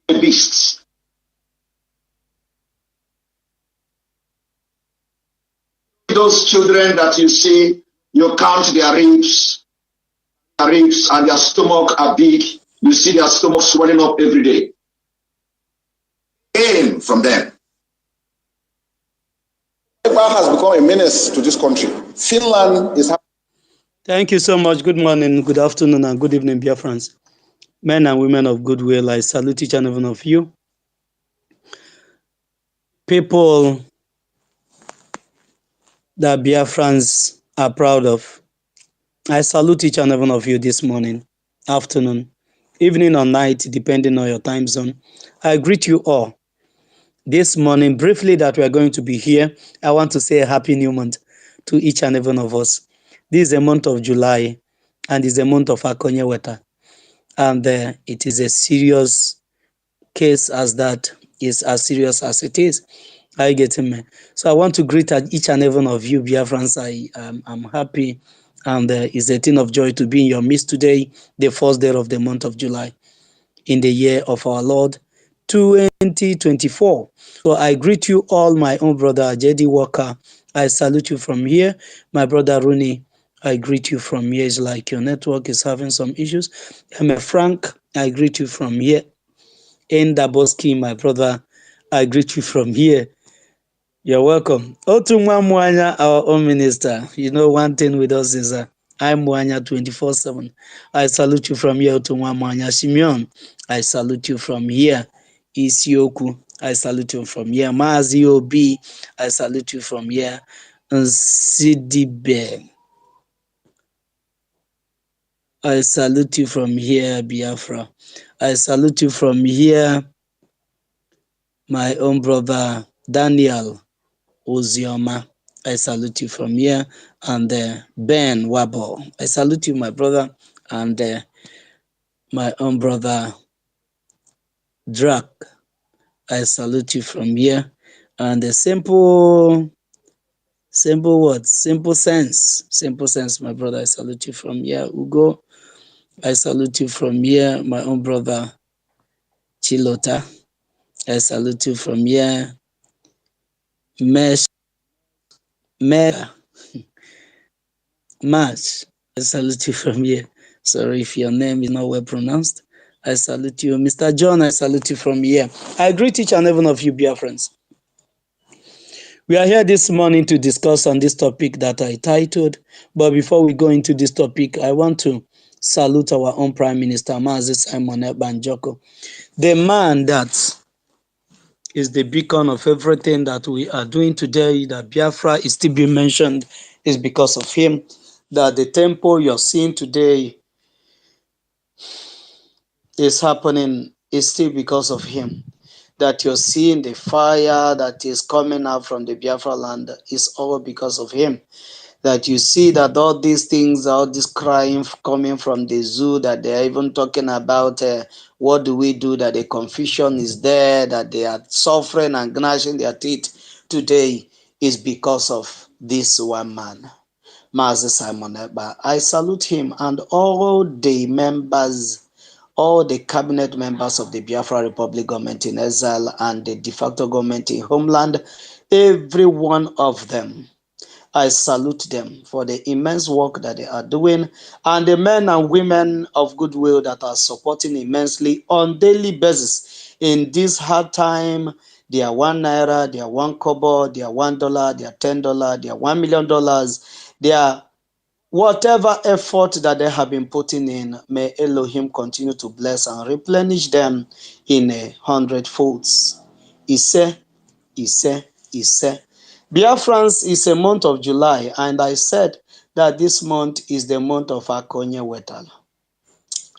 beasts. Those children that you see, you count their ribs and their stomach are big. You see their stomach swelling up every day. Aim from them. Biafra has become a menace to this country. Finland is. Thank you so much. Good morning, good afternoon, and good evening, Biafrans. Men and women of goodwill, I salute each and every one of you. People that Biafrans are proud of, I salute each and every one of you this morning, afternoon, evening or night, depending on your time zone. I greet you all. This morning, briefly that we are going to be here, I want to say a happy new month to each and every one of us. This is a month of July, and it's a month of Akonye Weta. And it is a serious case as that is as serious as it is. Are you getting me? So I want to greet each and every one of you, Biafrans. I'm happy, and it's a thing of joy to be in your midst today, the first day of the month of July, in the year of our Lord 2024. So I greet you all, my own brother JD Walker. I salute you from here. My brother Rooney, I greet you from here. It's like your network is having some issues. I'm a Frank. I greet you from here. In Daboski, my brother, I greet you from here. You're welcome. Otumwa Mwanya, our own minister. You know, one thing with us is I'm Mwanya 24/7. I salute you from here, Otumwa Mwanya. Simeon, I salute you from here. Isioku, I salute you from here. Mazi Obi, I salute you from here. Nsidibe, I salute you from here, Biafra. I salute you from here, my own brother Daniel Ozioma. I salute you from here. And Ben Wabo, I salute you, my brother. And my own brother Drak, I salute you from here. And the simple words, simple sense, my brother, I salute you from here. Ugo, I salute you from here, my own brother Chilota. I salute you from here. March, I salute you from here. Sorry if your name is not well pronounced. I salute you. Mr. John, I salute you from here. I greet each and every one of you, Biafrans. We are here this morning to discuss on this topic that I titled. But before we go into this topic, I want to salute our own Prime Minister, Mazi Simon Banjoko, the man that is the beacon of everything that we are doing today. That Biafra is still being mentioned is because of him. That the temple you're seeing today is happening is still because of him. That you're seeing the fire that is coming out from the Biafra land is all because of him. That you see that all these things, all this crying coming from the zoo, that they're even talking about what do we do, that the confusion is there, that they are suffering and gnashing their teeth today is because of this one man, Mazi Simon Ekpa. I salute him and all the members, all the cabinet members of the Biafra Republic government in exile and the de facto government in homeland, every one of them. I salute them for the immense work that they are doing, and the men and women of goodwill that are supporting immensely on daily basis in this hard time. They are 1 naira, they are 1 kobo, they are $1, they are $10, they are $1 million. They are whatever effort that they have been putting in, may Elohim continue to bless and replenish them in 100 folds. Ise. Biafrans is a month of July, and I said that this month is the month of Akonye Weta.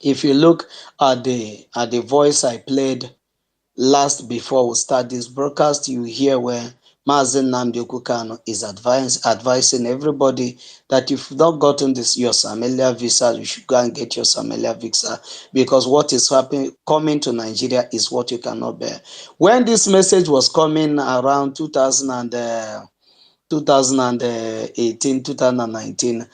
If you look at the voice I played last before we start this broadcast, you hear where Mazi Nnamdi Kanu is advising everybody that if you've not gotten your Somalia visa, you should go and get your Somalia visa, because what is coming to Nigeria is what you cannot bear. When this message was coming around 2018, 2019,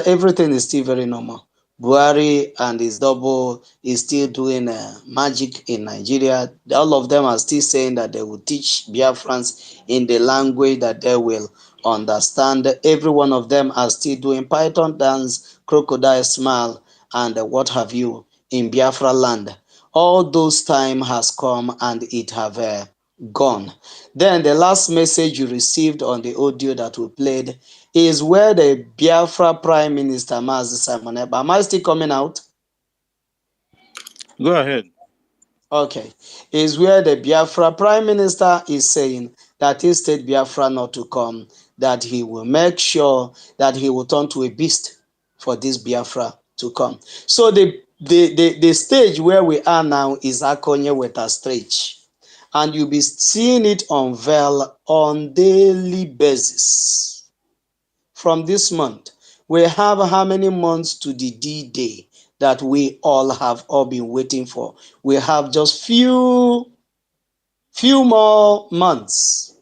everything is still very normal. Buhari and his double is still doing magic in Nigeria. All of them are still saying that they will teach Biafrans in the language that they will understand. Every one of them are still doing python dance, crocodile smile, and what have you in Biafra land. All those time has come and it have gone. Then the last message you received on the audio that we played is where the Biafra Prime Minister Mazi Simon Ekpa. Am I still coming out? Go ahead. Okay. Is where the Biafra Prime Minister is saying that instead Biafra not to come, that he will make sure that he will turn to a beast for this Biafra to come. So the stage where we are now is Akonye with a stretch. And you'll be seeing it unveil on daily basis. From this month, we have how many months to the D-Day that we all have been waiting for? We have just few more months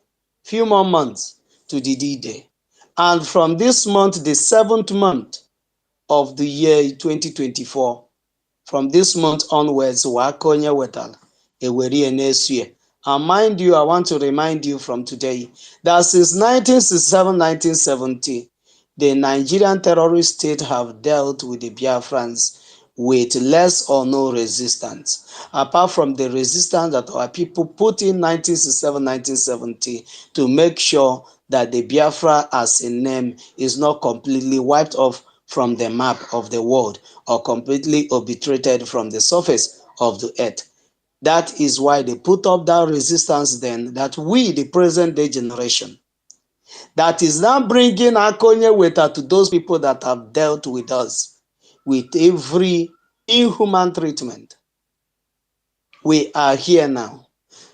to the D-Day. And from this month, the 7th month of the year 2024, from this month onwards, Wakonye Wetal, Eweri Enesuye. And mind you, I want to remind you from today that since 1967, 1970, the Nigerian terrorist state have dealt with the Biafrans with less or no resistance, apart from the resistance that our people put in 1967, 1970 to make sure that the Biafra as a name is not completely wiped off from the map of the world or completely obliterated from the surface of the earth. That is why they put up that resistance then, that we, the present day generation, that is now bringing Akonye Weta to those people that have dealt with us with every inhuman treatment. We are here now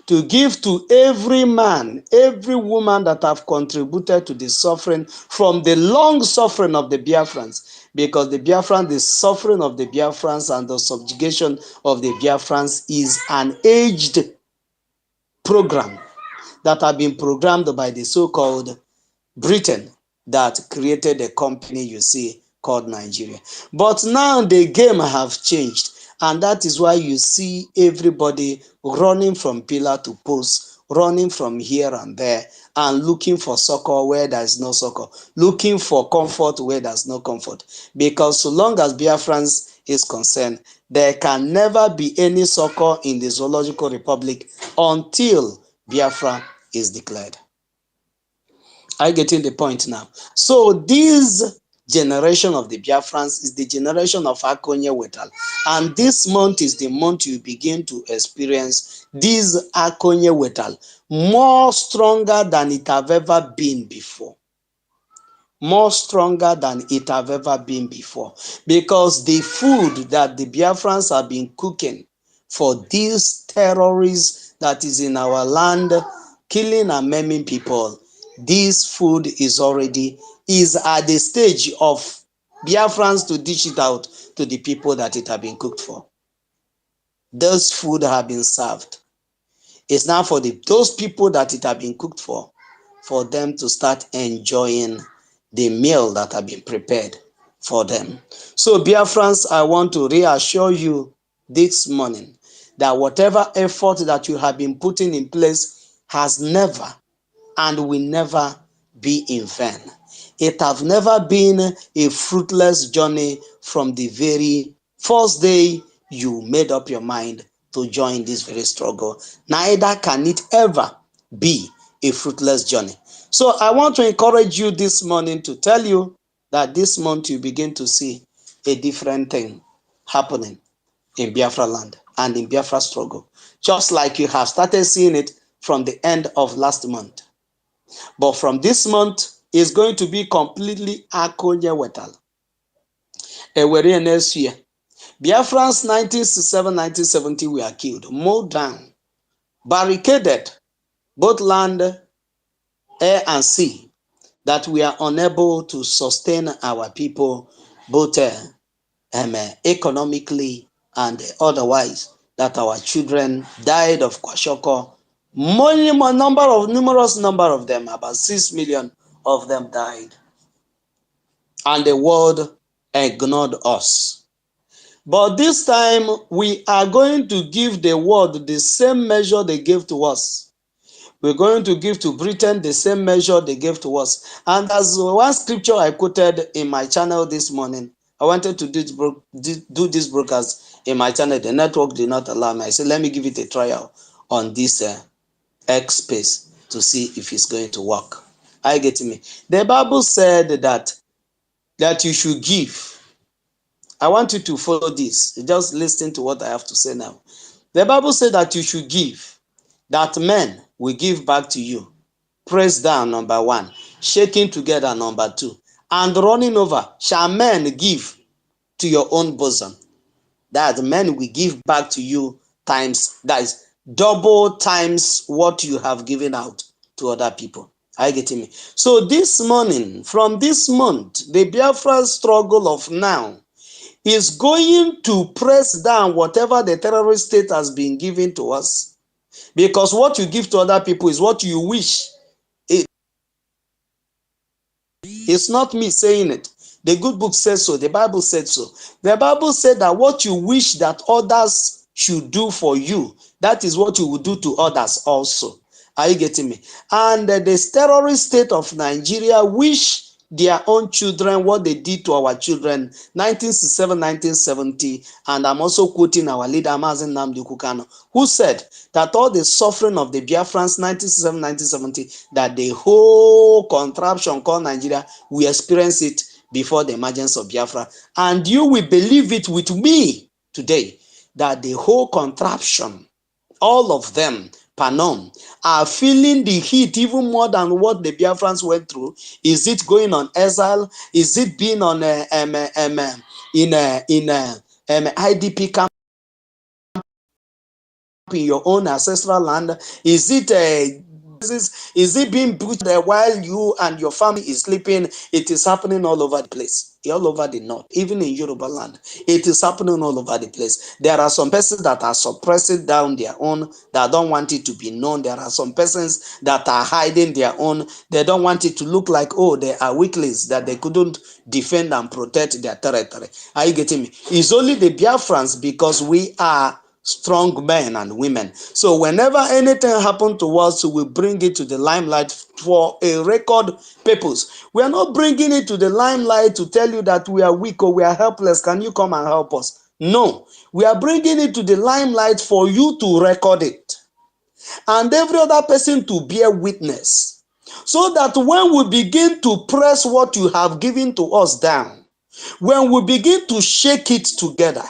to give to every man, every woman that have contributed to the suffering from the long suffering of the Biafrans, because the Biafrans, the suffering of the Biafrans and the subjugation of the Biafrans is an aged program that have been programmed by the so-called Britain that created a company you see called Nigeria. But now the game have changed, and that is why you see everybody running from pillar to post, running from here and there, and looking for succor where there is no succor, looking for comfort where there is no comfort. Because so long as Biafrans is concerned, there can never be any succor in the Zoological Republic until Biafra is declared. Are you getting the point now? So this generation of the Biafrans is the generation of Akonye Wetal. And this month is the month you begin to experience this Akonye Wetal more stronger than it have ever been before. More stronger than it have ever been before. Because the food that the Biafrans have been cooking for these terrorists that is in our land, killing and maiming people, this food is at the stage of Biafrans to dish it out to the people that it have been cooked for. Those food have been served. It's now for those people that it have been cooked for them to start enjoying the meal that have been prepared for them. So Biafrans, I want to reassure you this morning that whatever effort that you have been putting in place has never and will never be in vain. It have never been a fruitless journey from the very first day you made up your mind to join this very struggle. Neither can it ever be a fruitless journey. So I want to encourage you this morning to tell you that this month you begin to see a different thing happening in Biafra land and in Biafra struggle, just like you have started seeing it from the end of last month. But from this month, it's going to be completely Akonye Wetal. Eweri Enesuye. Biafrans 1967, 1970 were killed, mowed down, barricaded, both land, air, and sea, that we are unable to sustain our people, both economically and otherwise, that our children died of kwashoko. Numerous number of them, about 6 million of them died. And the world ignored us. But this time, we are going to give the world the same measure they gave to us. We're going to give to Britain the same measure they gave to us. And as one scripture I quoted in my channel this morning, I wanted to do this broadcast in my channel. The network did not allow me. I said, let me give it a trial on this X space to see if it's going to work. Are you getting me? The Bible said that you should give. I want you to follow this. Just listen to what I have to say now. The Bible said that you should give, that men will give back to you. Pressed down, number 1. Shaking together, number 2. And running over, shall men give to your own bosom. That men will give back to you times, that is double times what you have given out to other people. Are you getting me? So this morning, from this month, the Biafra struggle of now is going to press down whatever the terrorist state has been giving to us. Because what you give to other people is what you wish. It's not me saying it. The good book says so. The Bible said so. The Bible said that what you wish that others should do for you, that is what you will do to others also. Are you getting me? And the terrorist state of Nigeria wish their own children what they did to our children 1967, 1970. And I'm also quoting our leader, Mazen Nnamdi Kanu, who said that all the suffering of the Biafrans 1967, 1970, that the whole contraption called Nigeria, we experience it before the emergence of Biafra. And you will believe it with me today, that the whole contraption, all of them, Panom, are feeling the heat even more than what the Biafrans went through. Is it going on exile? Is it being on IDP camp in your own ancestral land? Is it being butchered while you and your family is sleeping? It is happening all over the place, all over the north, even in Yoruba land. It is happening all over the place. There are some persons that are suppressing down their own, that don't want it to be known. There are some persons that are hiding their own. They don't want it to look like, oh, they are weaklings, that they couldn't defend and protect their territory. Are you getting me? It's only the Biafrans, because we are strong men and women. So whenever anything happens to us, we bring it to the limelight for a record purpose. We are not bringing it to the limelight to tell you that we are weak or we are helpless. Can you come and help us? No, we are bringing it to the limelight for you to record it and every other person to bear witness, so that when we begin to press what you have given to us down, when we begin to shake it together,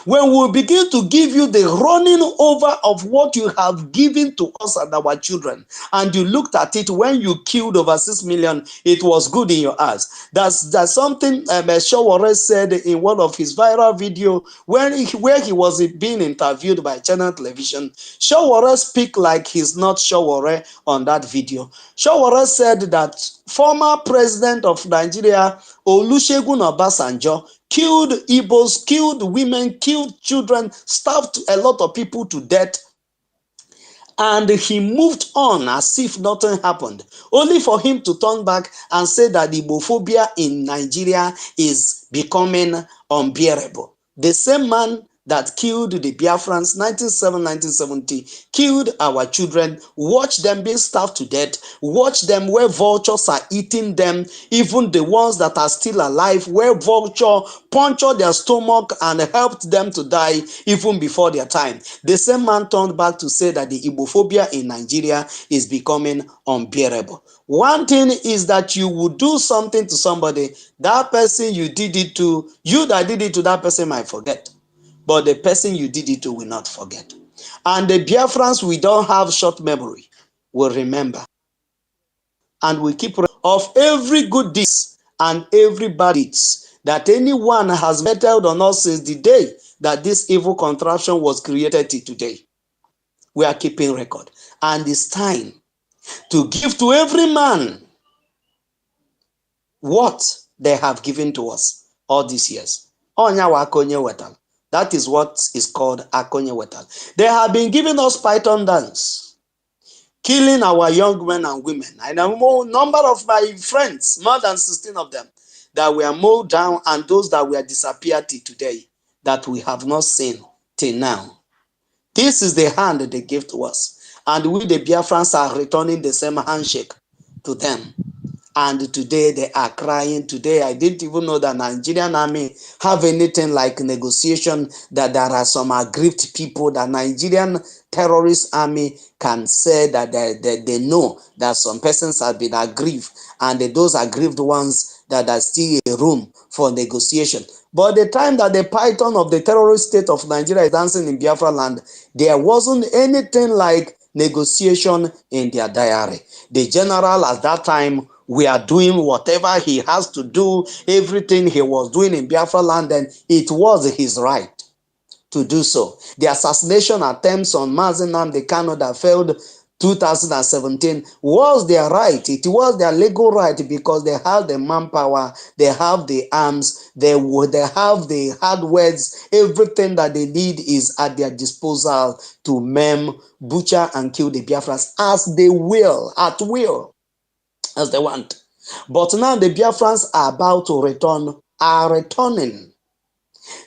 when we begin to give you the running over of what you have given to us and our children, and you looked at it when you killed over 6 million, it was good in your eyes. That's something Showore said in one of his viral video where he was being interviewed by Channel Television. Showore speak like he's not Showore on that video. Showore said that former president of Nigeria, Olusegun Obasanjo, killed Igbos, killed women, killed children, starved a lot of people to death. And he moved on as if nothing happened, only for him to turn back and say that the Igbophobia in Nigeria is becoming unbearable. The same man that killed the Biafrans 1970, killed our children, watch them being starved to death, watch them where vultures are eating them, even the ones that are still alive, where vulture punctured their stomach and helped them to die even before their time. The same man turned back to say that the Igbophobia in Nigeria is becoming unbearable. One thing is that you would do something to somebody, that person you did it to, you that did it to that person might forget, but the person you did it to will not forget. And the Biafrans, we don't have short memory, will remember. And we keep of every good deeds and every bad deeds that anyone has meted on us since the day that this evil contraption was created till today. We are keeping record. And it's time to give to every man what they have given to us all these years. That is what is called Akonye Wetal. They have been giving us python dance, killing our young men and women. I know a number of my friends, more than 16 of them, that were mowed down, and those that were disappeared today. that we have not seen till now. This is the hand they give to us. And we, the Biafrans, are returning the same handshake to them. And today they are crying. Today I didn't even know that Nigerian army have anything like negotiation, that there are some aggrieved people, that Nigerian terrorist army can say that they know that some persons have been aggrieved, and those aggrieved ones that are still a room for negotiation. But the time that the python of the terrorist state of Nigeria is dancing in Biafra land, there wasn't anything like negotiation in their diary. The general at that time, we are doing whatever he has to do, everything he was doing in Biafra land, and it was his right to do so. The assassination attempts on Mazi Nnamdi Kanu that failed 2017 was their right. It was their legal right, because they have the manpower, they have the arms, they have the hardwares. Everything that they need is at their disposal to maim, butcher, and kill the Biafrans as they will, at will, as they want. But now the Biafrans are about to are returning.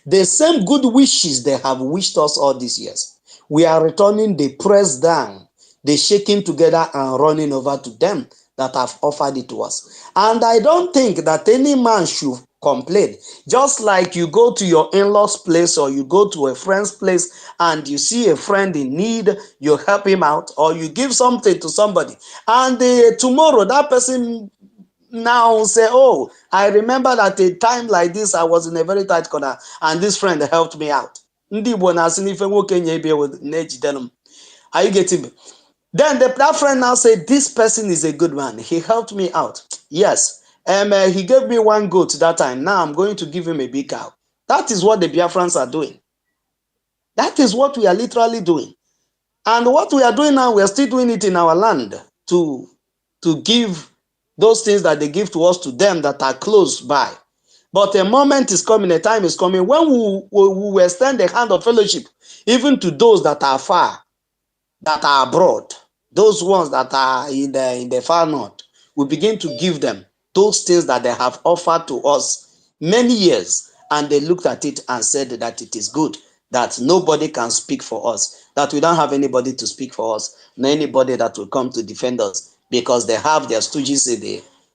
The same good wishes they have wished us all these years, we are returning the press down, the shaking together and running over to them that have offered it to us. And I don't think that any man should complain. Just like you go to your in-laws place, or you go to a friend's place and you see a friend in need, you help him out, or you give something to somebody, and tomorrow that person now say, oh, I remember that a time like this I was in a very tight corner and this friend helped me out. Are you getting me? Then that friend now said, this person is a good man, he helped me out. Yes, he gave me one goat that time, now I'm going to give him a big cow. That is what the Biafrans are doing. That is what we are literally doing. And what we are doing now, we are still doing it in our land to give those things that they give to us to them that are close by. But a moment is coming, a time is coming when we will extend the hand of fellowship even to those that are far, that are abroad, those ones that are in the far north. We begin to give them those things that they have offered to us many years, and they looked at it and said that it is good, that nobody can speak for us, that we don't have anybody to speak for us, nor anybody that will come to defend us, because they have their stooges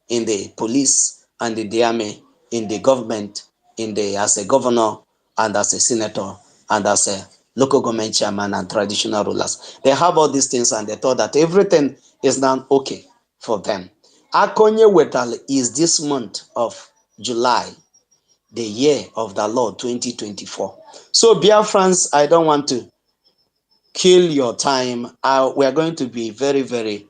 in the police and in the army, in the government, as a governor and as a senator and as a local government chairman and traditional rulers. They have all these things, and they thought that everything is now okay for them. Akonye Wetal is this month of July, the year of the Lord 2024. So, Biafrans, I don't want to kill your time. We are going to be very, very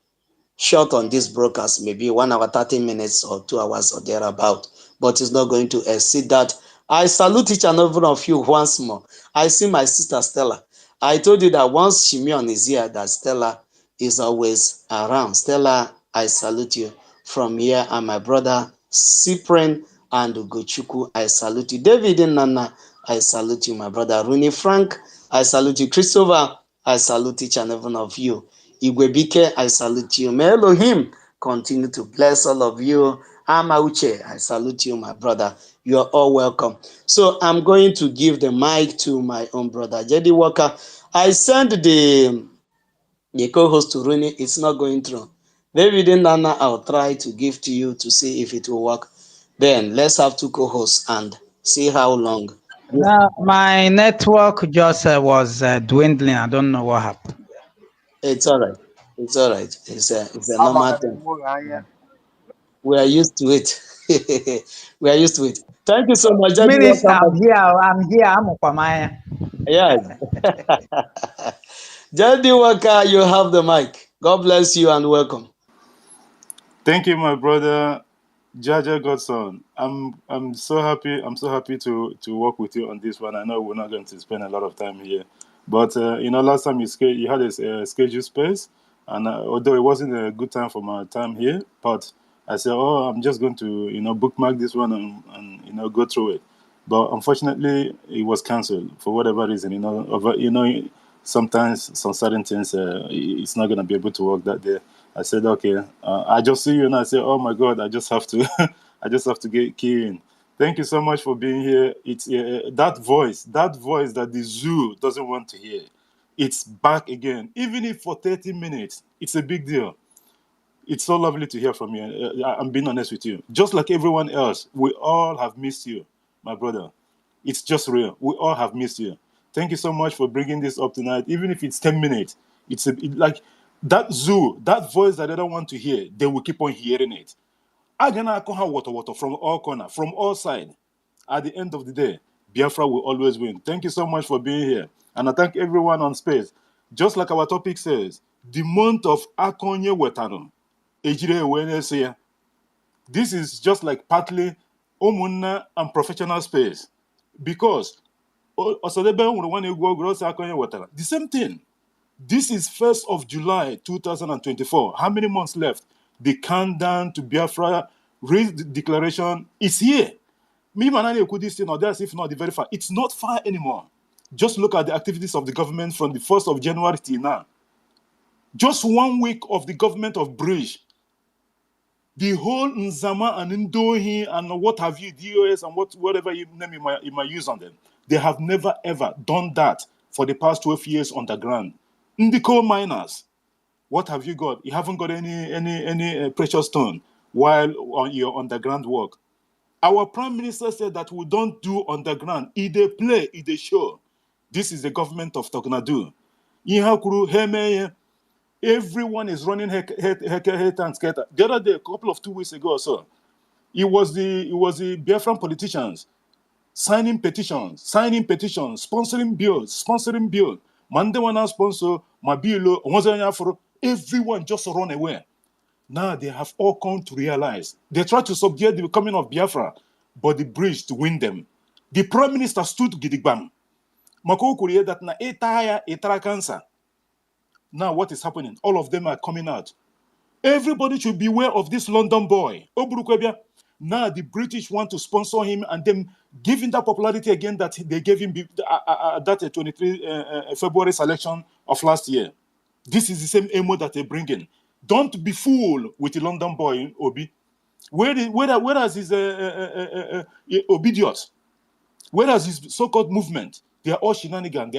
short on this broadcast, maybe 1 hour, 30 minutes or 2 hours or thereabout, but it's not going to exceed that. I salute each and every one of you once more. I see my sister Stella. I told you that once Shimeon is here, that Stella is always around. Stella, I salute you from here, and my brother Cyprian and Ugochukwu, I salute you. David and Nana, I salute you. My brother Rooney Frank, I salute you. Christopher, I salute each and every one of you. Igwebike, I salute you. May Elohim continue to bless all of you. Amauche, I salute you, my brother. You are all welcome. So I'm going to give the mic to my own brother, Jedi Walker. I sent the co-host to Rooney. It's not going through. David and Nana, I'll try to give to you to see if it will work. Then let's have two co-hosts and see how long. My network just was dwindling. I don't know what happened. It's all right. It's all right. It's a normal thing. We are used to it. We are used to it. Thank you so much. Minister, I'm here. I'm Okwamaya. Yes. Jadi Waka, you have the mic. God bless you and welcome. Thank you, my brother Jaja Godson. I'm so happy. I'm so happy to work with you on this one. I know we're not going to spend a lot of time here, but last time you had a schedule space, and although it wasn't a good time for my time here, but I said, oh, I'm just going to bookmark this one and go through it. But unfortunately, it was cancelled for whatever reason. Sometimes some certain things it's not going to be able to work that day. I said, okay. I just see you and I say, oh my God, I just have to, I just have to get key in. Thank you so much for being here. It's that voice that the zoo doesn't want to hear. It's back again. Even if for 30 minutes, it's a big deal. It's so lovely to hear from you. I'm being honest with you. Just like everyone else, we all have missed you, my brother. It's just real. We all have missed you. Thank you so much for bringing this up tonight. Even if it's 10 minutes, like that zoo, that voice that I don't want to hear, they will keep on hearing it. Agana Akoha water from all corners, from all sides. At the end of the day, Biafra will always win. Thank you so much for being here. And I thank everyone on space. Just like our topic says, the month of Akonye Wetano, Ejire Ewenesiya. This is just like partly Omunna and professional space. Because the same thing. This is 1st of July 2024. How many months left? The countdown to Biafra declaration is here. Me manani could this thing or that's if not the very far. It's not far anymore. Just look at the activities of the government from the 1st of January till now. Just 1 week of the government of Bridge. The whole Nzama and Ndohi and what have you, DOS and whatever you name you might use on them. They have never ever done that for the past 12 years underground. In the coal miners, what have you got? You haven't got any precious stone while on your underground work. Our prime minister said that we don't do underground. They play, they show. This is the government of Tognadu. Everyone is running head and scatter. The other day, a couple of 2 weeks ago or so, it was the Biafran politicians signing petitions, sponsoring bills. Mandewana sponsor, Mabilo, everyone just run away. Now they have all come to realize. They tried to subdue the coming of Biafra, but the bridge to win them. The prime minister stood gidigbam. Mako Korea that na etara cancer. Now what is happening? All of them are coming out. Everybody should beware of this London boy. Now the British want to sponsor him and then give him that popularity again that they gave him that 23 February selection of last year. This is the same emo that they're bringing. Don't be fooled with the London boy, Obi. Where is his obedience? Where is his so-called movement? They are all shenanigans.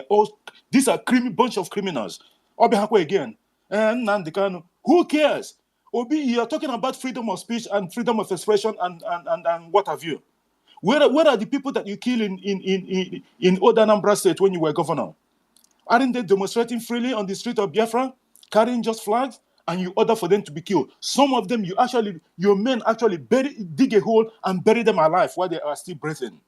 These are bunch of criminals. Obi Hakwe again. And Nandikano. Who cares? Obi, you are talking about freedom of speech and freedom of expression and what have you. Where are the people that you kill in Old Anambra State when you were governor? Aren't they demonstrating freely on the street of Biafra, carrying just flags, and you order for them to be killed? Some of them, your men actually dig a hole and bury them alive while they are still breathing.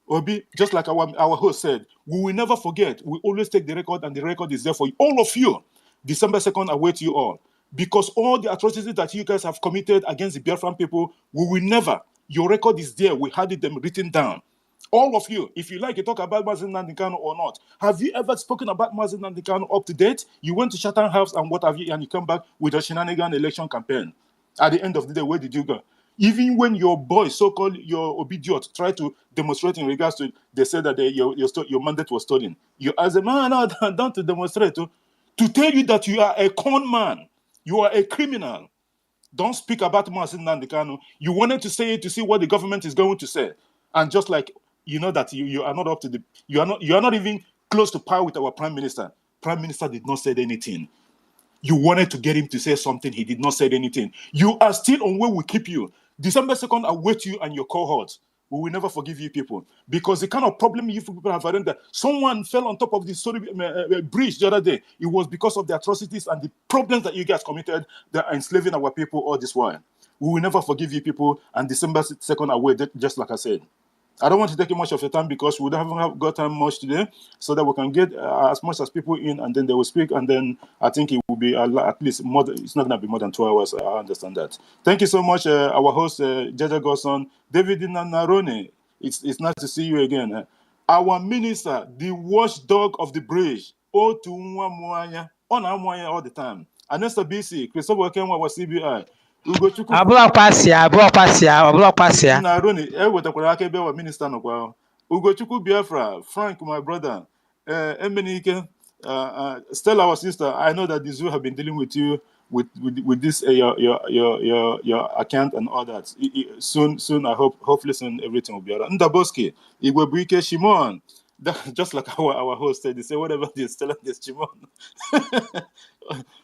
Obi, just like our host said, we will never forget. We always take the record, and the record is there for you. All of you. December 2nd, I wait you all. Because all the atrocities that you guys have committed against the Biafran people, we will never. Your record is there. We had them written down. All of you, if you like to talk about Mazi Nnamdi Kanu or not, have you ever spoken about Mazi Nnamdi Kanu up to date? You went to Chatham House and what have you, and you come back with a shenanigan election campaign. At the end of the day, where did you go? Even when your boy, so-called your obedience, tried to demonstrate in regards to, they said that your mandate was stolen. You asked them, no, don't to demonstrate, to tell you that you are a con man, you are a criminal. Don't speak about Mazi Nnamdi Kanu. You wanted to say it to see what the government is going to say, and just like you know that you are not up to you are not even close to par with our prime minister. Prime minister did not say anything. You wanted to get him to say something. He did not say anything. You are still on where we keep you. December 2nd, I wait you and your cohorts. We will never forgive you people. Because the kind of problem you people have had, that someone fell on top of this bridge the other day. It was because of the atrocities and the problems that you guys committed that are enslaving our people all this while. We will never forgive you people. And December 2nd, I wait, just like I said. I don't want to take much of your time because we haven't got time much today, so that we can get as much as people in, and then they will speak, and then I think it will be at least more. It's not going to be more than 2 hours. I understand that. Thank you so much, our host, Jaja Godson, David Narone. It's nice to see you again. Our minister, the watchdog of the bridge, Otu Nwamuanya, on Amuanya all the time. Anesta BC, Christopher Kenwa was CBI. Naroni, ewetakwara aka ebe wa minista nọkwa. Ugochukwu Biafra, Frank, my brother, Emenike, Stella, our sister. I know that the zoo have been dealing with you. with this your account and all that. Soon I hopefully soon everything will be alright. Ndaboski, Igwebuike Shimon. Just like our host said, they say whatever they tell this Shimon.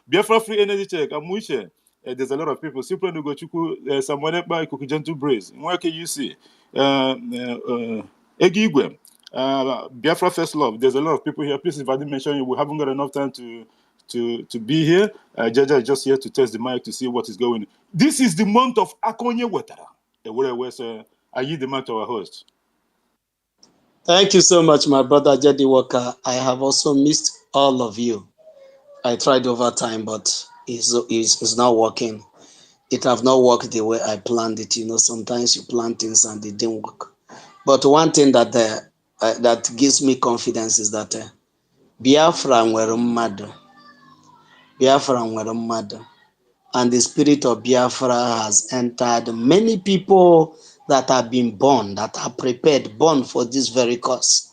Biafra free energy check. Amushe. There's a lot of people. Super Nugochuku, someone by Kukujantu Brace. Where can you see? Egigwe. Biafra First Love. There's a lot of people here. Please, if I didn't mention you, we haven't got enough time to be here. Jaja is just here to test the mic to see what is going on. This is the month of Akonye Wetara. I yield the mic to our host. Thank you so much, my brother Jedi Walker. I have also missed all of you. I tried over time, but it's not working. It have not worked the way I planned it. You know, sometimes you plan things and it didn't work. But one thing that that gives me confidence is that Biafra nwere mmadụ. Biafra nwere mmadụ. And the spirit of Biafra has entered many people that have been born, that are prepared, born for this very cause.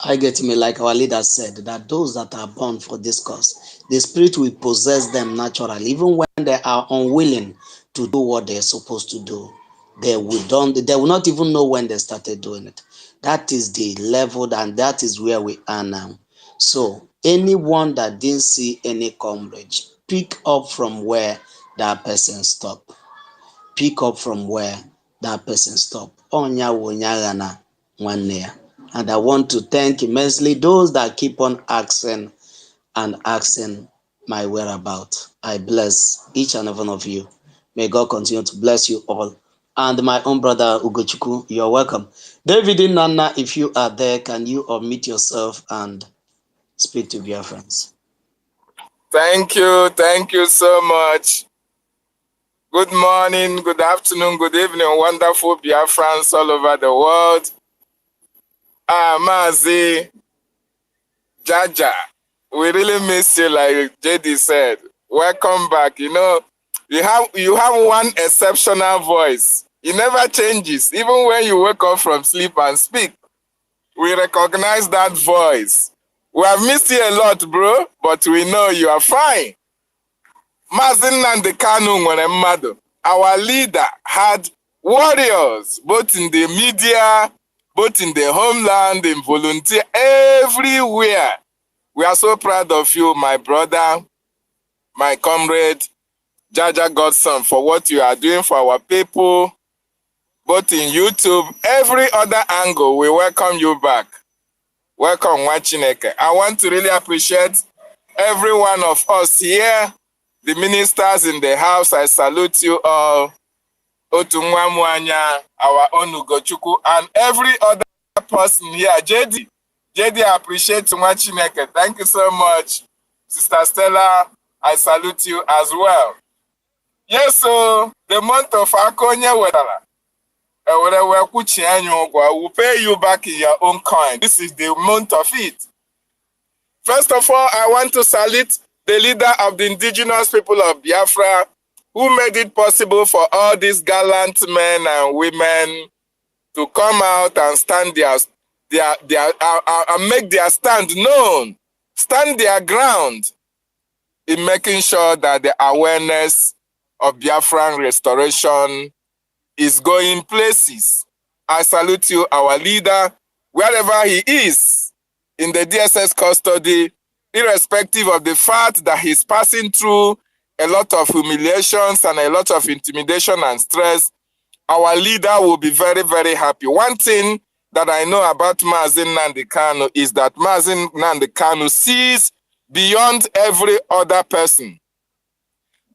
I get me, like our leader said, that those that are born for this cause, the spirit will possess them naturally, even when they are unwilling to do what they're supposed to do. They will not even know when they started doing it. That is the level, and that is where we are now. So anyone that didn't see any coverage, pick up from where that person stopped. Pick up from where that person stopped. And I want to thank immensely those that keep on asking and asking my whereabouts. I bless each and every one of you. May God continue to bless you all. And my own brother Ugochukwu, you're welcome. David Nana, if you are there, can you unmute yourself and speak to Biafrans? Thank you so much. Good morning, good afternoon, good evening, wonderful Biafrans all over the world. Mazi, Jaja, we really miss you, like JD said. Welcome back. You know, you have one exceptional voice. It never changes. Even when you wake up from sleep and speak, we recognize that voice. We have missed you a lot, bro, but we know you are fine. Mazin Nandekanu Mmadụ, our leader, had warriors, both in the media, both in the homeland, in volunteer, everywhere. We are so proud of you, my brother, my comrade, Jaja Godson, for what you are doing for our people, both in YouTube, every other angle. We welcome you back. Welcome, Wachineke. I want to really appreciate every one of us here, the ministers in the house. I salute you all. Otunwamwanya, our own Ugochukwu, and every other person here. JD, I appreciate Wachineke. Thank you so much. Sister Stella, I salute you as well. Yes, so the month of Akonye Wetara. We'll pay you back in your own coin. This is the month of it. First of all, I want to salute the leader of the indigenous people of Biafra, who made it possible for all these gallant men and women to come out and stand and make their stand known, stand their ground in making sure that the awareness of Biafran restoration is going places. I salute you, our leader, wherever he is, in the DSS custody, irrespective of the fact that he's passing through a lot of humiliations and a lot of intimidation and stress. Our leader will be very, very happy. One thing that I know about Mazin Nnamdi Kanu is that Mazin Nnamdi Kanu sees beyond every other person.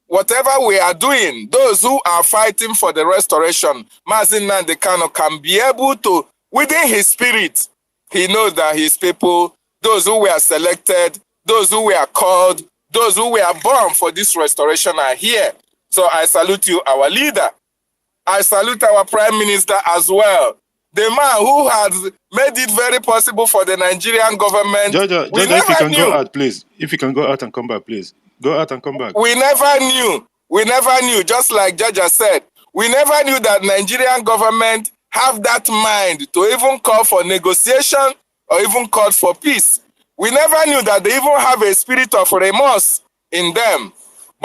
Whatever we are doing, those who are fighting for the restoration, Mazin Nnamdi Kanu can be able to, within his spirit, he knows that his people, those who were selected, those who were called, those who were born for this restoration are here. So I salute you, our leader. I salute our prime minister as well. The man who has made it very possible for the Nigerian government. Jojo, if you can go out, please. If you can go out and come back, please. Go out and come back. We never knew, just like Jaja said, we never knew that Nigerian government have that mind to even call for negotiation or even call for peace. We never knew that they even have a spirit of remorse in them.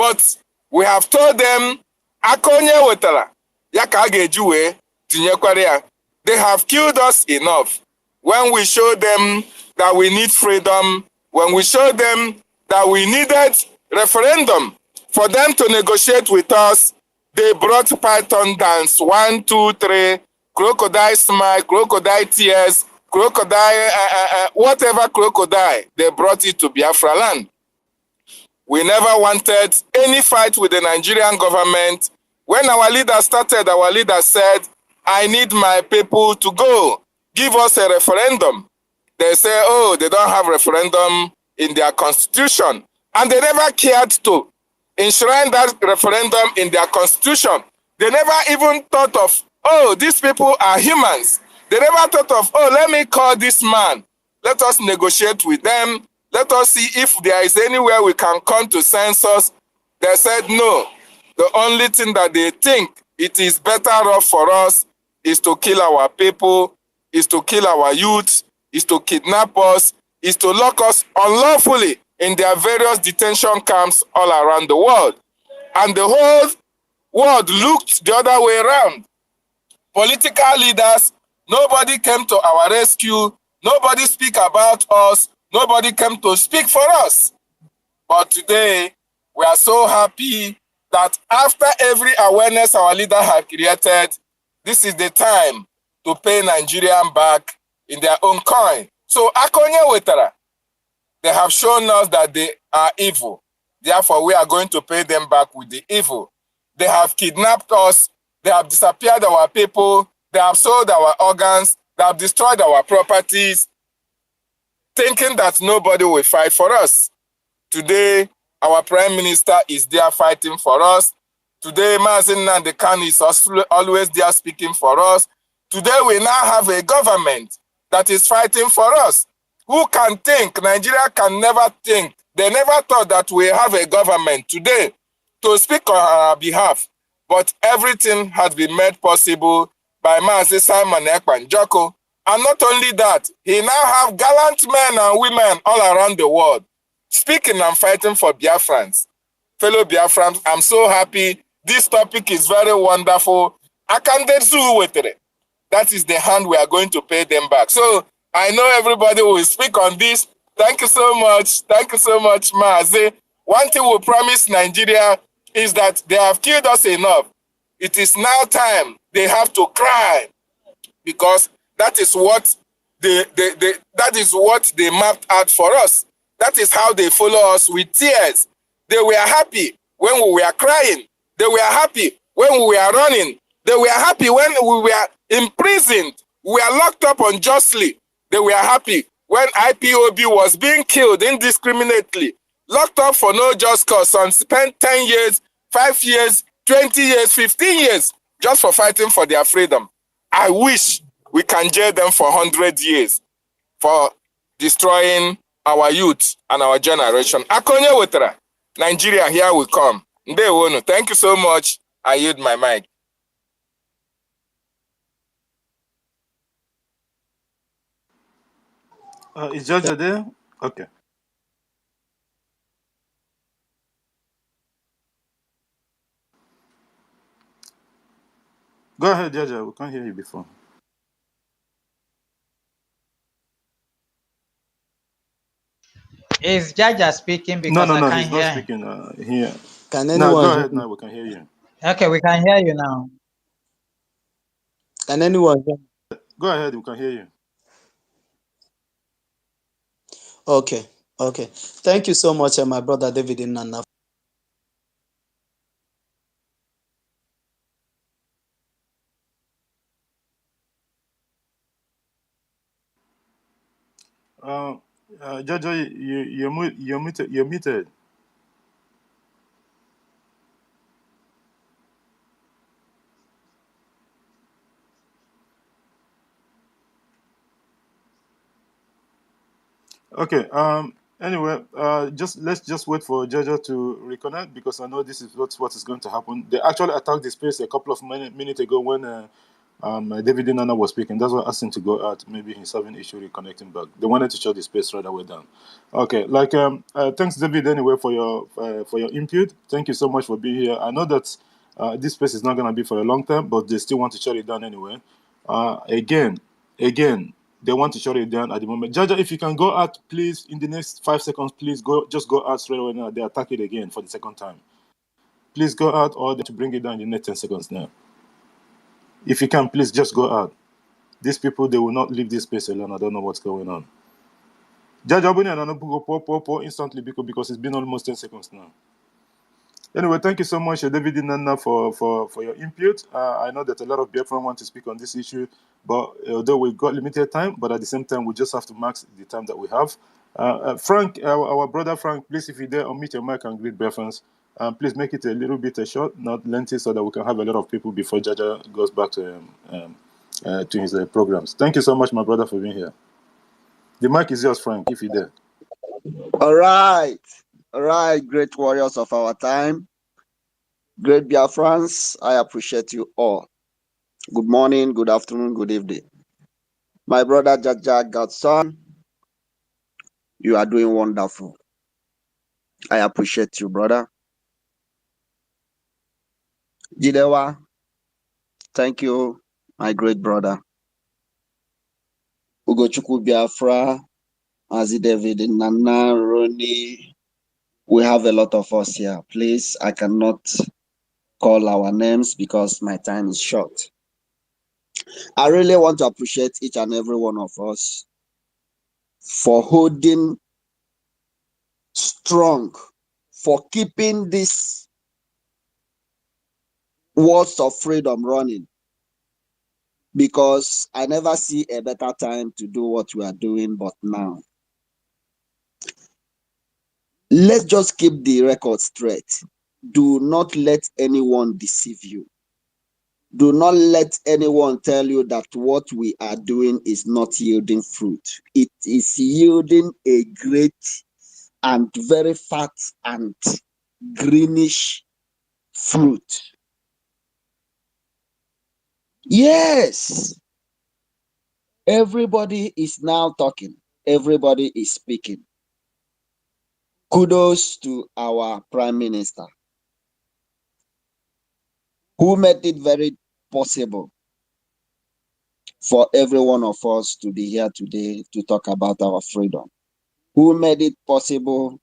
But we have told them, akonye wetara, yaka gejuwe, tinyekwarea. They have killed us enough. When we show them that we need freedom, when we show them that we needed referendum for them to negotiate with us, they brought Python dance, 1, 2, 3, crocodile smile, crocodile tears, crocodile, whatever crocodile, they brought it to Biafra land. We never wanted any fight with the Nigerian government. When our leader started, our leader said, I need my people to go. Give us a referendum. They say, oh, they don't have referendum in their constitution. And they never cared to enshrine that referendum in their constitution. They never even thought of, oh, these people are humans. They never thought of, oh, let me call this man. Let us negotiate with them. Let us see if there is anywhere we can come to census. They said no. The only thing that they think it is better off for us is to kill our people, is to kill our youth, is to kidnap us, is to lock us unlawfully in their various detention camps all around the world. And the whole world looked the other way around. Political leaders, nobody came to our rescue, nobody speak about us, nobody came to speak for us. But today, we are so happy that after every awareness our leader had created, this is the time to pay Nigerian back in their own coin. So, akonye wetara, they have shown us that they are evil. Therefore, we are going to pay them back with the evil. They have kidnapped us. They have disappeared our people. They have sold our organs. They have destroyed our properties, thinking that nobody will fight for us. Today, our Prime Minister is there fighting for us. Today, Mazi Nnamdi Kanu is always there speaking for us. Today, we now have a government that is fighting for us. Who can think? Nigeria can never think. They never thought that we have a government today to speak on our behalf. But everything has been made possible by Mazi Simon Ekpan Joko. And not only that, he now have gallant men and women all around the world speaking and fighting for Biafrans. Fellow Biafrans, I'm so happy. This topic is very wonderful. Akandezu wetere. That is the hand we are going to pay them back. So I know everybody will speak on this. Thank you so much. Thank you so much, Mazi. One thing we promise Nigeria is that they have killed us enough. It is now time they have to cry, because that is what they mapped out for us. That is how they follow us with tears. They were happy when we were crying. They were happy when we were running. They were happy when we were imprisoned. We were locked up unjustly. They were happy when IPOB was being killed indiscriminately, locked up for no just cause. Some spent 10 years, 5 years, 20 years, 15 years just for fighting for their freedom. I wish we can jail them for 100 years for destroying our youth and our generation. Akonye wetara, Nigeria, here we come. Ndewonu. Thank you so much. I yield my mic. Is Georgia there? Okay. Go ahead, Georgia. We can't hear you before. Is Jaja speaking? Because No, I he's can't not hear speaking here. Can No, anyone go hear ahead me? now. We can hear you. Okay, we can hear you now. Can anyone hear me? Go ahead. We can hear you. Okay. Thank you so much, my brother David Nnana. Jojo, you're muted. Okay. Anyway, let's just wait for Jojo to reconnect, because I know this is what is going to happen. They actually attacked the space a couple of minutes ago when David Nana was speaking. That's why I asked him to go out. Maybe he's having issue reconnecting back. They wanted to shut the space right away down. Okay, thanks David anyway for your input. Thank you so much for being here. I know that this space is not going to be for a long time, but they still want to shut it down anyway. Again, they want to shut it down at the moment. Jaja, if you can go out, please, in the next 5 seconds, please just go out straight away now. They attack it again for the second time. Please go out, or to bring it down in the next 10 seconds now. If you can, please just go out. These people, they will not leave this space alone. I don't know what's going on. Jaja Buni and Anabugo po instantly because it's been almost 10 seconds now. Anyway, thank you so much, David Nana, for your input. I know that a lot of Biafrans want to speak on this issue, but although we've got limited time, but at the same time, we just have to max the time that we have. Frank, our brother Frank, please, if you're there, unmute your mic and greet Biafrans. Please make it a little bit short, not lengthy, so that we can have a lot of people before Jaja goes back to his programs. Thank you so much, my brother, for being here. The mic is yours, Frank, if you're there. All right, great warriors of our time, great Biafrans, I appreciate you all. Good morning, good afternoon, good evening. My brother Jaja Godson, you are doing wonderful. I appreciate you, brother. Jidewa, thank you, my great brother. Ugochukwu Biafra, Azi David, Nana, Ronnie, we have a lot of us here. Please, I cannot call our names because my time is short. I really want to appreciate each and every one of us for holding strong, for keeping this words of freedom running, because I never see a better time to do what we are doing but now. Let's just keep the record straight. Do not let anyone deceive you. Do not let anyone tell you that what we are doing is not yielding fruit. It is yielding a great and very fat and greenish fruit. Yes, everybody is now talking. Everybody is speaking. Kudos to our Prime Minister, who made it very possible for every one of us to be here today to talk about our freedom, who made it possible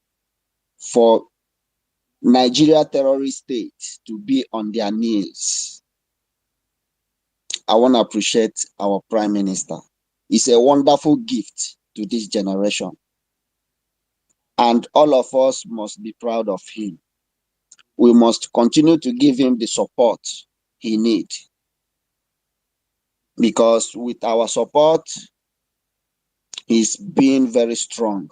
for Nigeria terrorist state to be on their knees. I want to appreciate our Prime Minister. It's a wonderful gift to this generation. And all of us must be proud of him. We must continue to give him the support he needs. Because with our support, he's being very strong.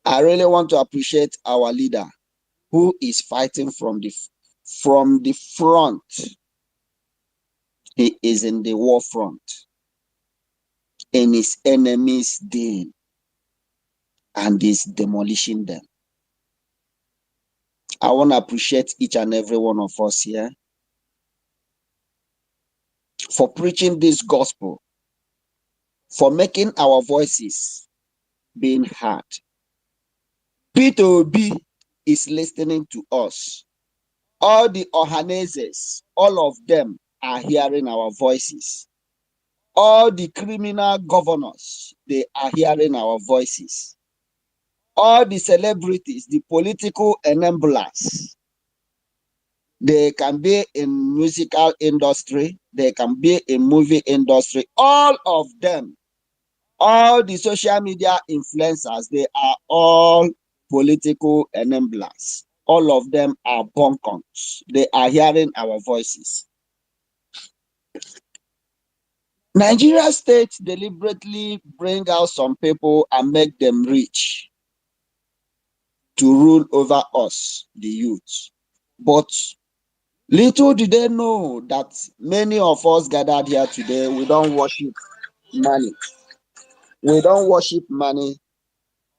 I really want to appreciate our leader, who is fighting from the front. He is in the war front, in his enemies' den, and is demolishing them. I want to appreciate each and every one of us here for preaching this gospel, for making our voices being heard. P2B is listening to us. All the Ohanezes, all of them are hearing our voices. All the criminal governors, they are hearing our voices. All the celebrities, the political enablers, they can be in musical industry, they can be in movie industry, all of them, all the social media influencers, they are all political enablers. All of them are bunkers. They are hearing our voices. Nigeria state deliberately bring out some people and make them rich to rule over us, the youth. But little do they know that many of us gathered here today, we don't worship money. We don't worship money.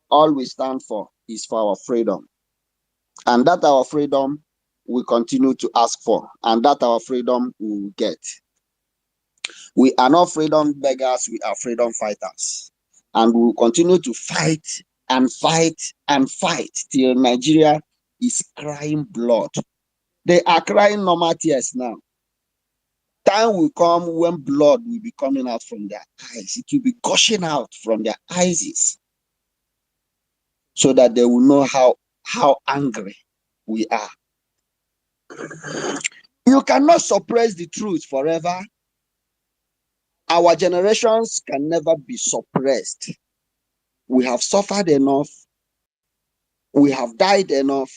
All we stand for is for our freedom. And that our freedom we continue to ask for, and that our freedom we will get. We are not freedom beggars, we are freedom fighters. And we will continue to fight and fight and fight till Nigeria is crying blood. They are crying normal tears now. Time will come when blood will be coming out from their eyes. It will be gushing out from their eyes, so that they will know how angry we are. You cannot suppress the truth forever. Our generations can never be suppressed. We have suffered enough. We have died enough.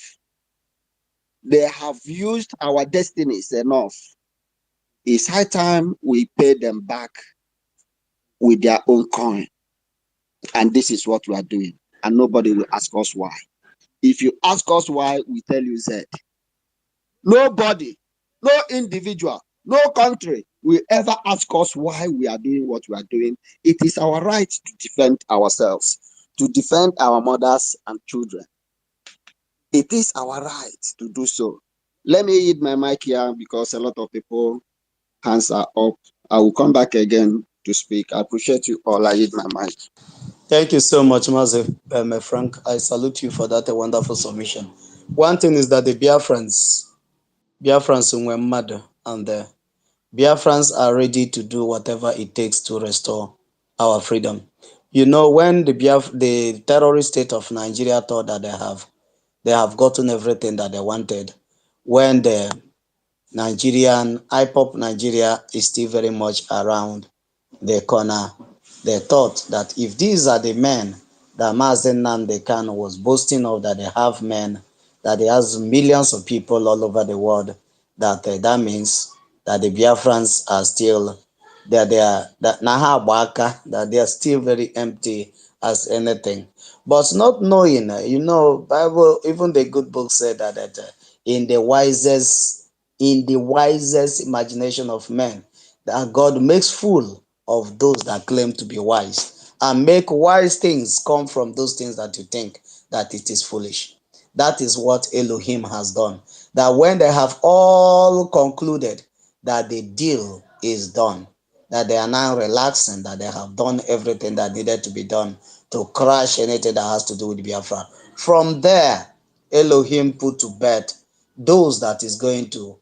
They have used our destinies enough. It's high time we pay them back with their own coin. And this is what we are doing. And nobody will ask us why. If you ask us why, we tell you Z. Nobody, no individual, no country will ever ask us why we are doing what we are doing. It is our right to defend ourselves, to defend our mothers and children. It is our right to do so. Let me hit my mic here because a lot of people hands are up. I will come back again to speak. I appreciate you all. I hit my mic. Thank you so much, Mazi, Frank. I salute you for that wonderful submission. One thing is that the Biafrans were mad, and the Biafrans are ready to do whatever it takes to restore our freedom. You know, when the terrorist state of Nigeria thought that they have gotten everything that they wanted, when the Nigerian, IPOP Nigeria is still very much around the corner, they thought that if these are the men that Mazen Nnamdi Kanu was boasting of, that they have men, that he has millions of people all over the world, that means that the Biafrans are still, that they are still very empty as anything. But not knowing, you know, Bible, even the good book said that in the wisest imagination of men, that God makes fool of those that claim to be wise, and make wise things come from those things that you think that it is foolish. That is what Elohim has done. That when they have all concluded that the deal is done, that they are now relaxing, that they have done everything that needed to be done to crush anything that has to do with Biafra. From there, Elohim put to bed those that is going to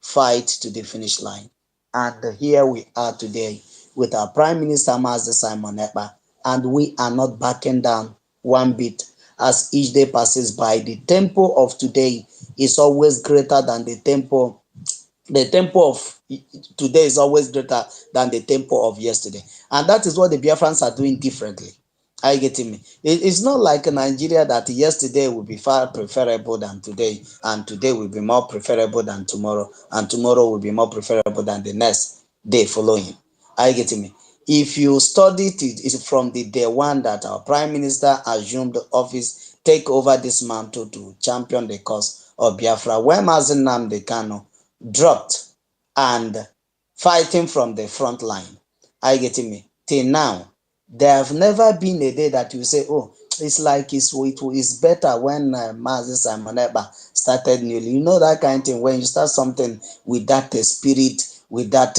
fight to the finish line. And here we are today with our Prime Minister, Mazi Simon Ekpa, and we are not backing down one bit. As each day passes by, the tempo of today is always greater than the tempo of today is always greater than the tempo of yesterday. And that is what the Biafrans are doing differently. Are you getting me? It's not like Nigeria that yesterday will be far preferable than today, and today will be more preferable than tomorrow, and tomorrow will be more preferable than the next day following. Are you getting me? If you study it from the day one that our Prime Minister assumed office, take over this mantle to champion the cause of Biafra, when Mazi Nnamdi Kanu dropped and fighting from the front line, are you getting me? Till now, there have never been a day that you say, oh, it's like it's better when Mazi Simon Ekpa started newly. You know that kind of thing, when you start something with that spirit, with that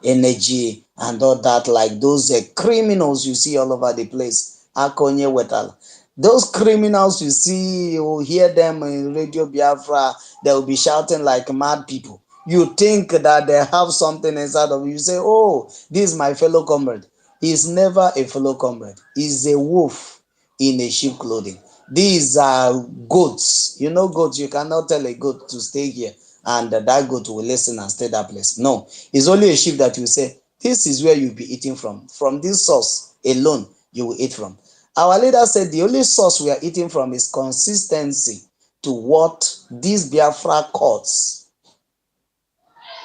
energy and all that, like those criminals you see all over the place. Akonye Wetal. Those criminals you see, you hear them in Radio Biafra, they will be shouting like mad people. You think that they have something inside of you. You say, oh, this is my fellow comrade. He's never a fellow comrade. He's a wolf in a sheep clothing. These are goats. You know goats, you cannot tell a goat to stay here and that goat will listen and stay that place. No, it's only a sheep that you say, this is where you'll be eating from. From this source alone, you will eat from. Our leader said the only source we are eating from is consistency to what these Biafra courts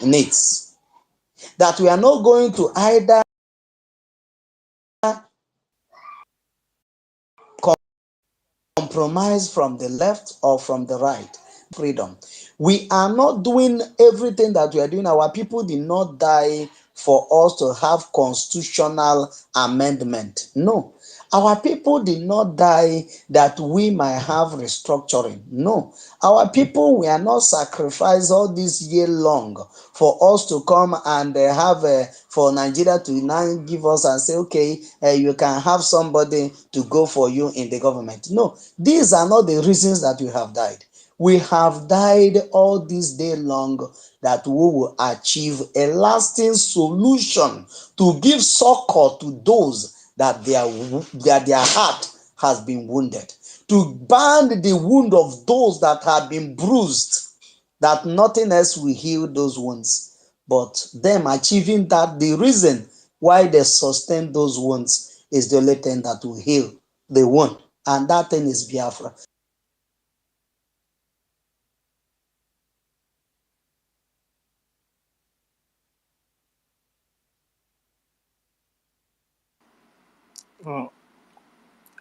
needs. That we are not going to either compromise from the left or from the right. Freedom. We are not doing everything that we are doing. Our people did not die for us to have constitutional amendment. No. Our people did not die that we might have restructuring. No, our people were not sacrificed all this year long for us to come and have for Nigeria to now give us and say, okay, you can have somebody to go for you in the government. No, these are not the reasons that we have died. We have died all this day long that we will achieve a lasting solution to give succor to those that their heart has been wounded, to bind the wound of those that have been bruised, that nothing else will heal those wounds but them achieving that. The reason why they sustain those wounds is the only thing that will heal the wound, and that thing is Biafra.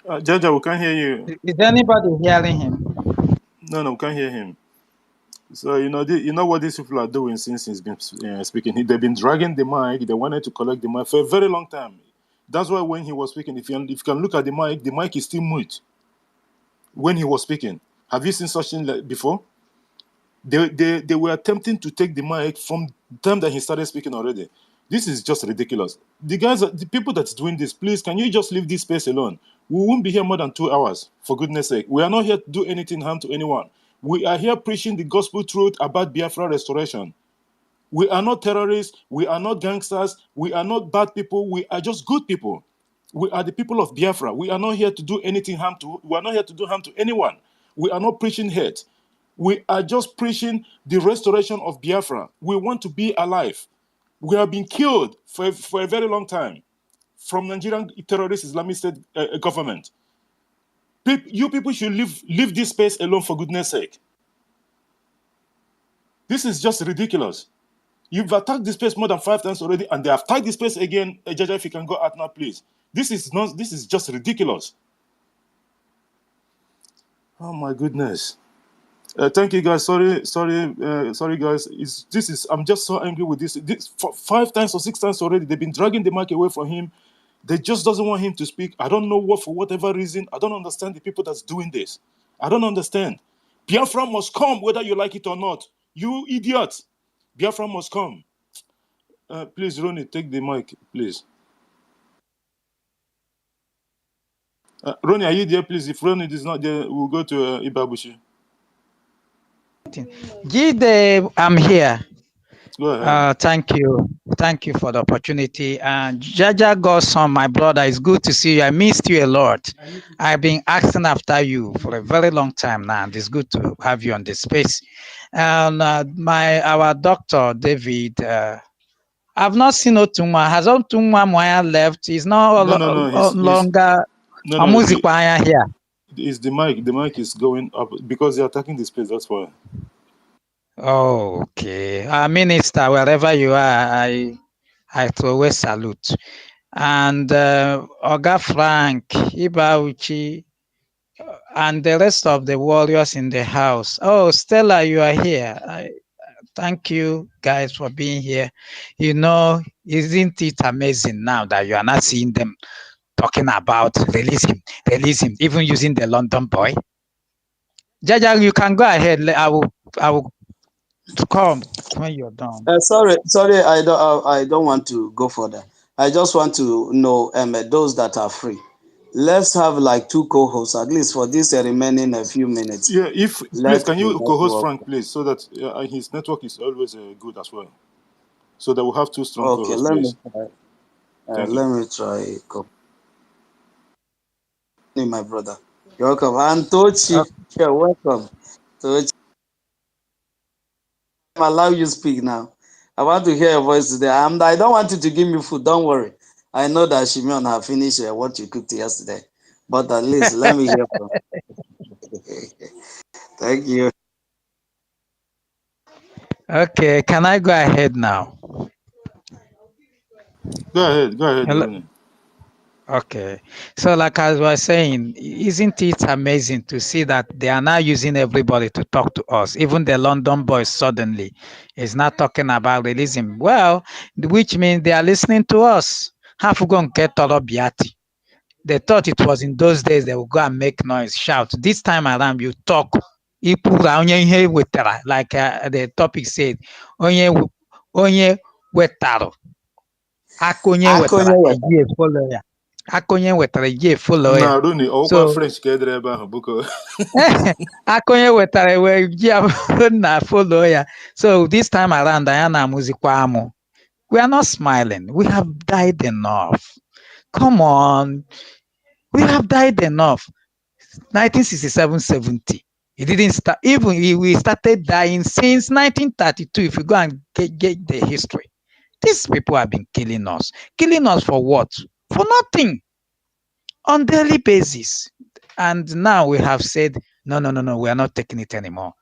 Jaja, we can't hear you. Is anybody hearing him? No, we can't hear him. So you know what these people are doing since he's been speaking. They've been dragging the mic. They wanted to collect the mic for a very long time. That's why when he was speaking, if you can look at the mic is still mute. When he was speaking, have you seen such thing before? They were attempting to take the mic from the time that he started speaking already. This is just ridiculous. The people that's doing this, please, can you just leave this space alone? We won't be here more than 2 hours, for goodness sake. We are not here to do anything harm to anyone. We are here preaching the gospel truth about Biafra restoration. We are not terrorists. We are not gangsters. We are not bad people. We are just good people. We are the people of Biafra. We are not here to do anything harm to. We are not here to do harm to anyone. We are not preaching hate. We are just preaching the restoration of Biafra. We want to be alive. We have been killed for a very long time from Nigerian terrorist Islamic State government. You people should leave this space alone, for goodness sake. This is just ridiculous. You've attacked this space more than 5 times already, and they have attacked this space again. Jaja, if you can go out now, please. This is just ridiculous. Oh my goodness. Thank you, guys. Sorry, guys. I'm just so angry with this. For 5 times or 6 times already, they've been dragging the mic away from him. They just doesn't want him to speak. I don't know for whatever reason. I don't understand the people that's doing this. I don't understand. Biafra must come, whether you like it or not. You idiot. Biafra must come. Please, Ronnie, take the mic, please. Ronnie, are you there, please? If Ronnie is not there, we'll go to Ibabushi. Jide, I'm here. Go ahead. Thank you for the opportunity. And Jaja Godson, my brother, it's good to see you. I missed you a lot. I've been asking after you for a very long time now, and it's good to have you on this space. And our doctor David, I've not seen Otunwa. Has Otunwa Moya left? He's no longer music here. Is the mic? The mic is going up because they're attacking the space. That's why. Oh, okay. Minister, wherever you are, I always salute. And Oga Frank, Ibauchi, and the rest of the warriors in the house. Oh, Stella, you are here. Thank you guys for being here. You know, isn't it amazing now that you are not seeing them talking about release him, even using the London boy? Jaja, you can go ahead. I will come when you're done. Sorry, I don't want to go further. I just want to know those that are free. Let's have like 2 co-hosts at least for this remaining a few minutes. Yeah, please can you co-host Frank, please, so that his network is always good as well, so that we'll have 2 strong co-hosts. Let me try. My brother, you're welcome. And Tochi, you're welcome. Tochi, allow you speak now. I want to hear your voice today. I don't want you to give me food. Don't worry. I know that Shimeon have finished what you cooked yesterday, but at least let me hear from you. Thank you. Okay, can I go ahead now? Go ahead. Okay, so like I was saying, isn't it amazing to see that they are now using everybody to talk to us? Even the London boys suddenly is not talking about releasing. Well, which means they are listening to us. Half going to get all of Biati. They thought it was in those days they would go and make noise, shout. This time around, you talk. Like the topic said, onye wetaro. Akonye wetara eji follow ya. Akonye wetara eji follow ya. Na Rooney, okwa French ka edere ebe ahụ buko. Akonye wetara eji na follow ya. So this time around, anyị na-amụzikwa amụ. We are not smiling. We have died enough. Come on. We have died enough. 1967-70. It didn't start. Even we started dying since 1932. If you go and get the history. These people have been killing us. Killing us for what? For nothing. On daily basis. And now we have said, no, we are not taking it anymore.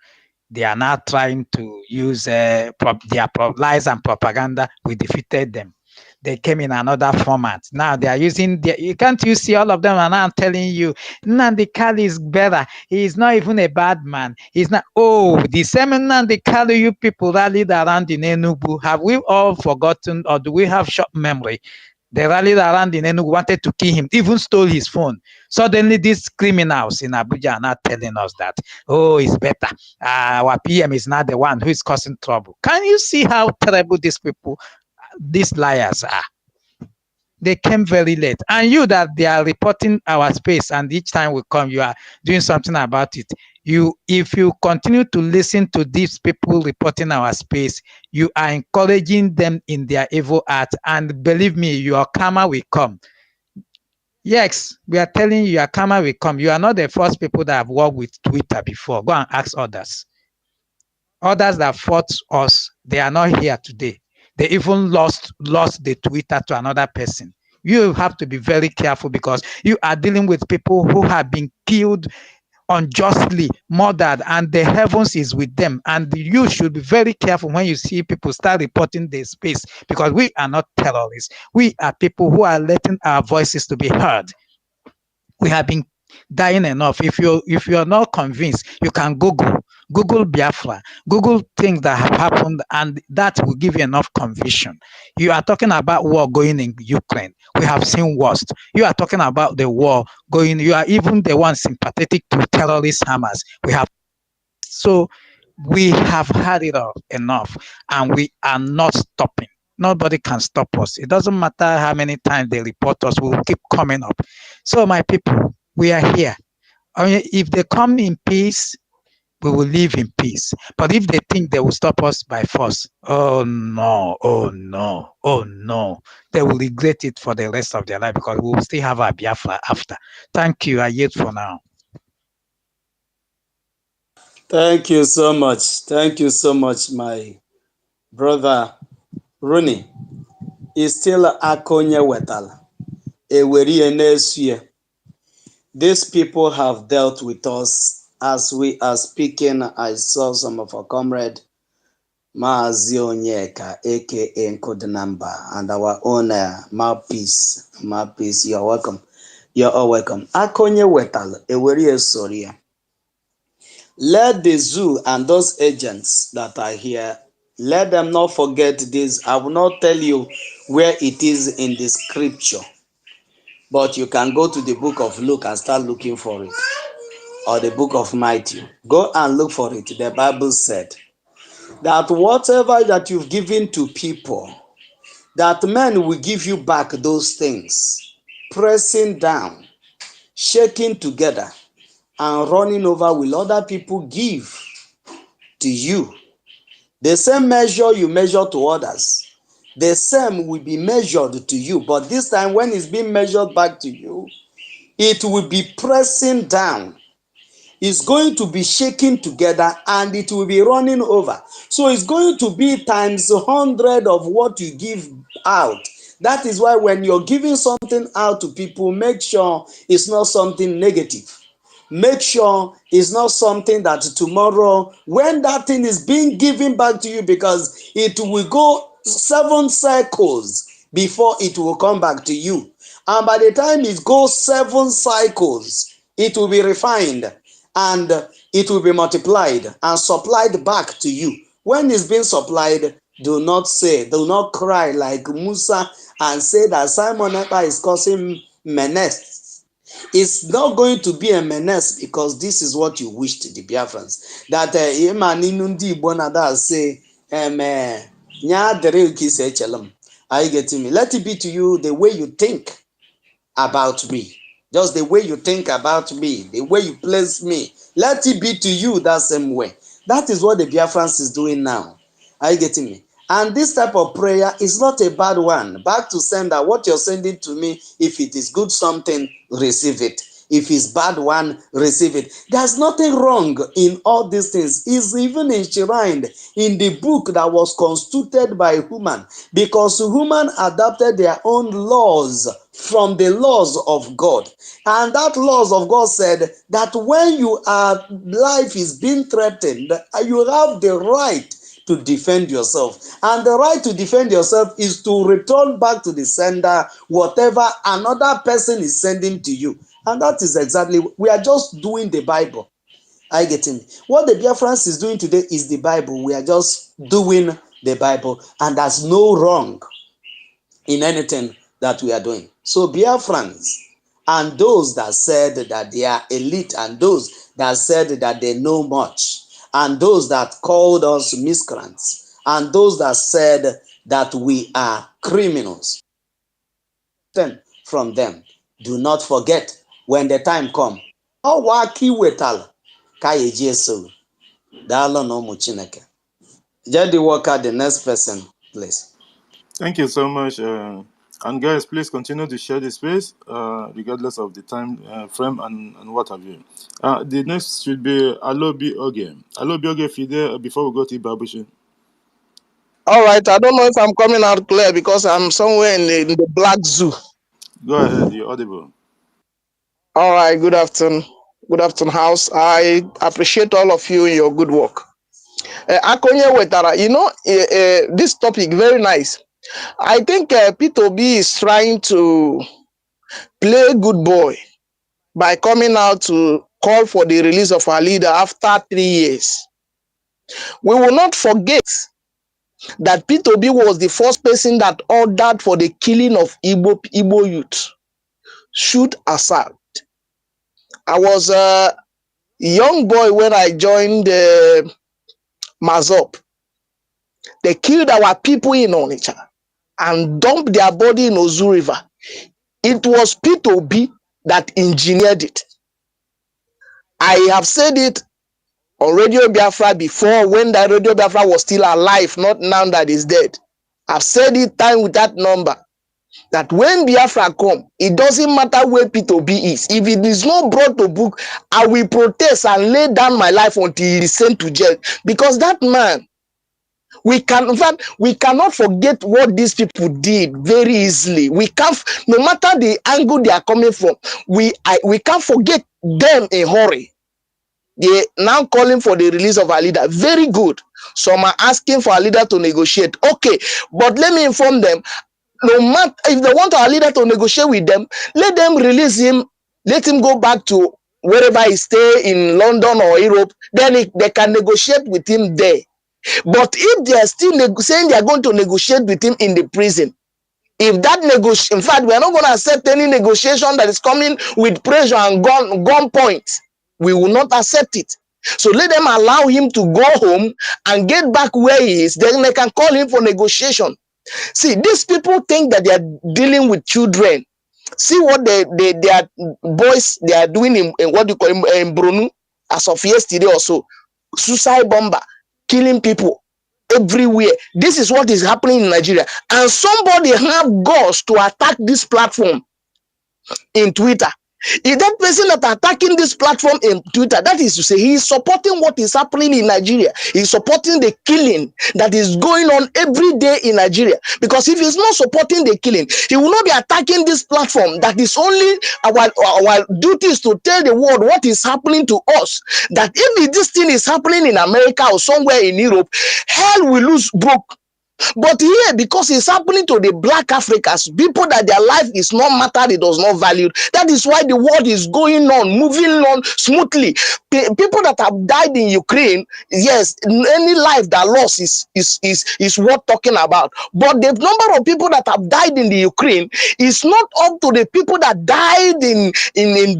They are now trying to use their lies and propaganda. We defeated them. They came in another format. Now they are using, can't you see all of them are now telling you, Nnamdi Kanu is better. He is not even a bad man. He's not, the same Nnamdi Kanu you people rallied around in Enugu. Have we all forgotten or do we have short memory? They rallied around in Enugu, wanted to kill him, even stole his phone. Suddenly these criminals in Abuja are now telling us that, it's better. Our PM is not the one who is causing trouble. Can you see how terrible these people, these liars are? They came very late. And you that they are reporting our space and each time we come, you are doing something about it. If you continue to listen to these people reporting our space, you are encouraging them in their evil art. And believe me, your karma will come. Yes, we are telling you your karma will come. You are not the first people that have worked with Twitter before. Go and ask others. Others that fought us, they are not here today. They even lost the Twitter to another person. You have to be very careful because you are dealing with people who have been killed unjustly, murdered, and the heavens is with them. And you should be very careful when you see people start reporting their space because we are not terrorists. We are people who are letting our voices to be heard. We have been dying enough. If you're not convinced, you can Google Biafra, Google things that have happened, and that will give you enough conviction. You are talking about war going in Ukraine. We have seen worst. You are talking about the war going. You are even the one sympathetic to terrorist Hamas. So we have had it enough, and we are not stopping. Nobody can stop us. It doesn't matter how many times they report us, we will keep coming up. So my people, we are here. I mean, if they come in peace, we will live in peace. But if they think they will stop us by force, oh no. They will regret it for the rest of their life because we will still have our Biafra after. Thank you. I yield for now. Thank you so much. Thank you so much, my brother Rooney. Is still Akonye Wetala. These people have dealt with us as we are speaking. I saw some of our comrade Maazi Onyeka, aka Nkodenamba, and our owner Mouthpiece. Mouthpiece, you're welcome. You're all welcome. Akonye Wetala, Eweri Soria. Let the zoo and those agents that are here, let them not forget this. I will not tell you where it is in the scripture, but you can go to the book of Luke and start looking for it, or the book of Matthew. Go and look for it. The Bible said that whatever that you've given to people, that men will give you back those things, pressing down, shaking together, and running over will other people give to you. The same measure you measure to others, the same will be measured to you. But this time when it's being measured back to you, it will be pressing down. It's going to be shaking together and it will be running over. So it's going to be times 100 of what you give out. That is why when you're giving something out to people, make sure it's not something negative. Make sure it's not something that tomorrow, when that thing is being given back to you, because it will go 7 cycles before it will come back to you. And by the time it goes 7 cycles, it will be refined and it will be multiplied and supplied back to you. When it's being supplied, do not cry like Musa and say that Simon Ekpa is causing menace It's not going to be a menace because this is what you wish to the Biafrans. That that say, are you getting me? Let it be to you the way you think about me. Just the way you think about me, the way you place me. Let it be to you that same way. That is what the Biafrans is doing now. Are you getting me? And this type of prayer is not a bad one. Back to sender, what you're sending to me, if it is good something, receive it. If it's bad one, receive it. There's nothing wrong in all these things. It's even enshrined in the book that was constituted by human, because human adapted their own laws from the laws of God. And that laws of God said that when your life is being threatened, you have the right to defend yourself. And the right to defend yourself is to return back to the sender whatever another person is sending to you. And that is exactly, we are just doing the Bible. I get it. What the Biafrans is doing today is the Bible. We are just doing the Bible. And there's no wrong in anything that we are doing. So Biafrans and those that said that they are elite, and those that said that they know much, and those that called us miscreants, and those that said that we are criminals, from them, do not forget when the time comes. Jadi Walker, the next person, please. Thank you so much. And guys, please continue to share the space, regardless of the time frame and what have you. The next should be Alobi Oge. Alobi Oge, if you're there, before we go to Babushin. All right, I don't know if I'm coming out clear because I'm somewhere in the black zoo. Go ahead, you're audible. All right, good afternoon. Good afternoon, house. I appreciate all of you in your good work. Akonye Wetara, you know, this topic, very nice. I think P2B is trying to play good boy by coming out to call for the release of our leader after 3 years. We will not forget that P2B was the first person that ordered for the killing of Igbo youth. Shoot aside. I was a young boy when I joined Mazop. They killed our people in Onitsha and dumped their body in Ozu River. It was P2B that engineered it. I have said it on Radio Biafra before, when that Radio Biafra was still alive, not now that is dead. I've said it time with that number, that when Biafra come, it doesn't matter where P2B is. If it is not brought to book, I will protest and lay down my life until he is sent to jail. Because that man, we cannot forget what these people did very easily. We can't, no matter the angle they are coming from, we can't forget them in a hurry. They now calling for the release of our leader. Very good. Some are asking for our leader to negotiate. Okay, but let me inform them, no matter if they want our leader to negotiate with them, let them release him, let him go back to wherever he stay in London or Europe, then they can negotiate with him there. But if they are still saying they are going to negotiate with him in the prison, if that negotiation, in fact, we are not going to accept any negotiation that is coming with pressure and gun points. We will not accept it. So let them allow him to go home and get back where he is. Then they can call him for negotiation. See, these people think that they are dealing with children. See what their boys they are doing in what you call in Brunu as of yesterday or so. Suicide bomber, killing people everywhere. This is what is happening in Nigeria. And somebody have guts to attack this platform in Twitter. If that person that attacking this platform in Twitter, that is to say, he is supporting what is happening in Nigeria. He is supporting the killing that is going on every day in Nigeria. Because if he's not supporting the killing, he will not be attacking this platform. That is only our duty is to tell the world what is happening to us. That if this thing is happening in America or somewhere in Europe, hell will lose broke. But here, because it's happening to the black Africans, people that their life is not mattered, it does not valued. That is why the world is going on, moving on smoothly. People that have died in Ukraine, yes, any life that lost is worth talking about. But the number of people that have died in the Ukraine is not up to the people that died in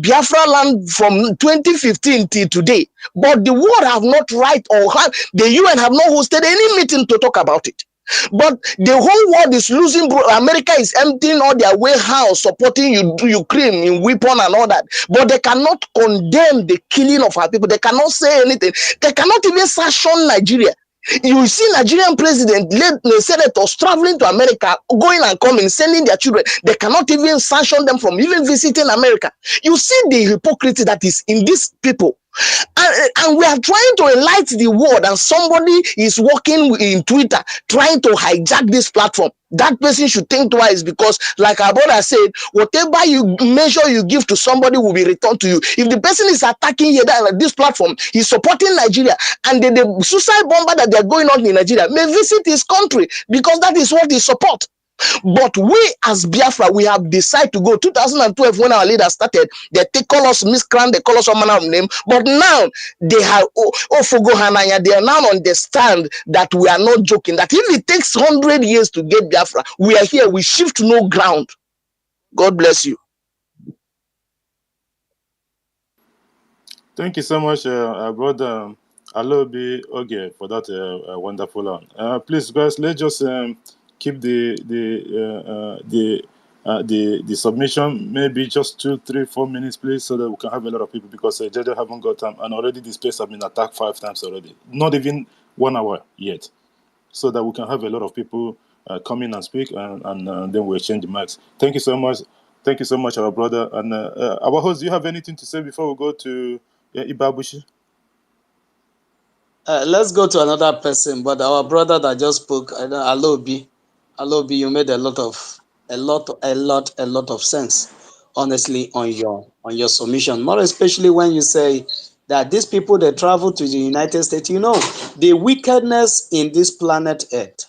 Biafra land from 2015 till today. But the world have not the UN have not hosted any meeting to talk about it. But the whole world is losing. America is emptying all their warehouse, supporting Ukraine in weapon and all that. But they cannot condemn the killing of our people. They cannot say anything. They cannot even sanction Nigeria. You see Nigerian president, the senators traveling to America, going and coming, sending their children. They cannot even sanction them from even visiting America. You see the hypocrisy that is in these people. And we are trying to enlighten the world, and somebody is working in Twitter trying to hijack this platform. That person should think twice, because like our brother said, whatever you measure you give to somebody will be returned to you. If the person is attacking here this platform, he's supporting Nigeria, and the suicide bomber that they're going on in Nigeria may visit his country because that is what they support. But we as Biafra, we have decided to go. 2012, when our leaders started, they call us miscreant, they call us all manner of name. But now they have they now understand that we are not joking. That if it takes 100 years to get Biafra, we are here. We shift no ground. God bless you. Thank you so much, brother Alobi Oge, for that wonderful one. Please, guys, let's just keep the submission maybe just 2, 3, 4 minutes, please, so that we can have a lot of people, because Jaja haven't got time, and already this place has been attacked 5 times already. Not even 1 hour yet, so that we can have a lot of people come in and speak, and then we'll change the mics. Thank you so much. Thank you so much, our brother. And our host, do you have anything to say before we go to Ibabushi? Let's go to another person, but our brother that just spoke, Alobi, you made a lot of sense, honestly, on your submission. More especially when you say that these people that travel to the United States, the wickedness in this planet Earth.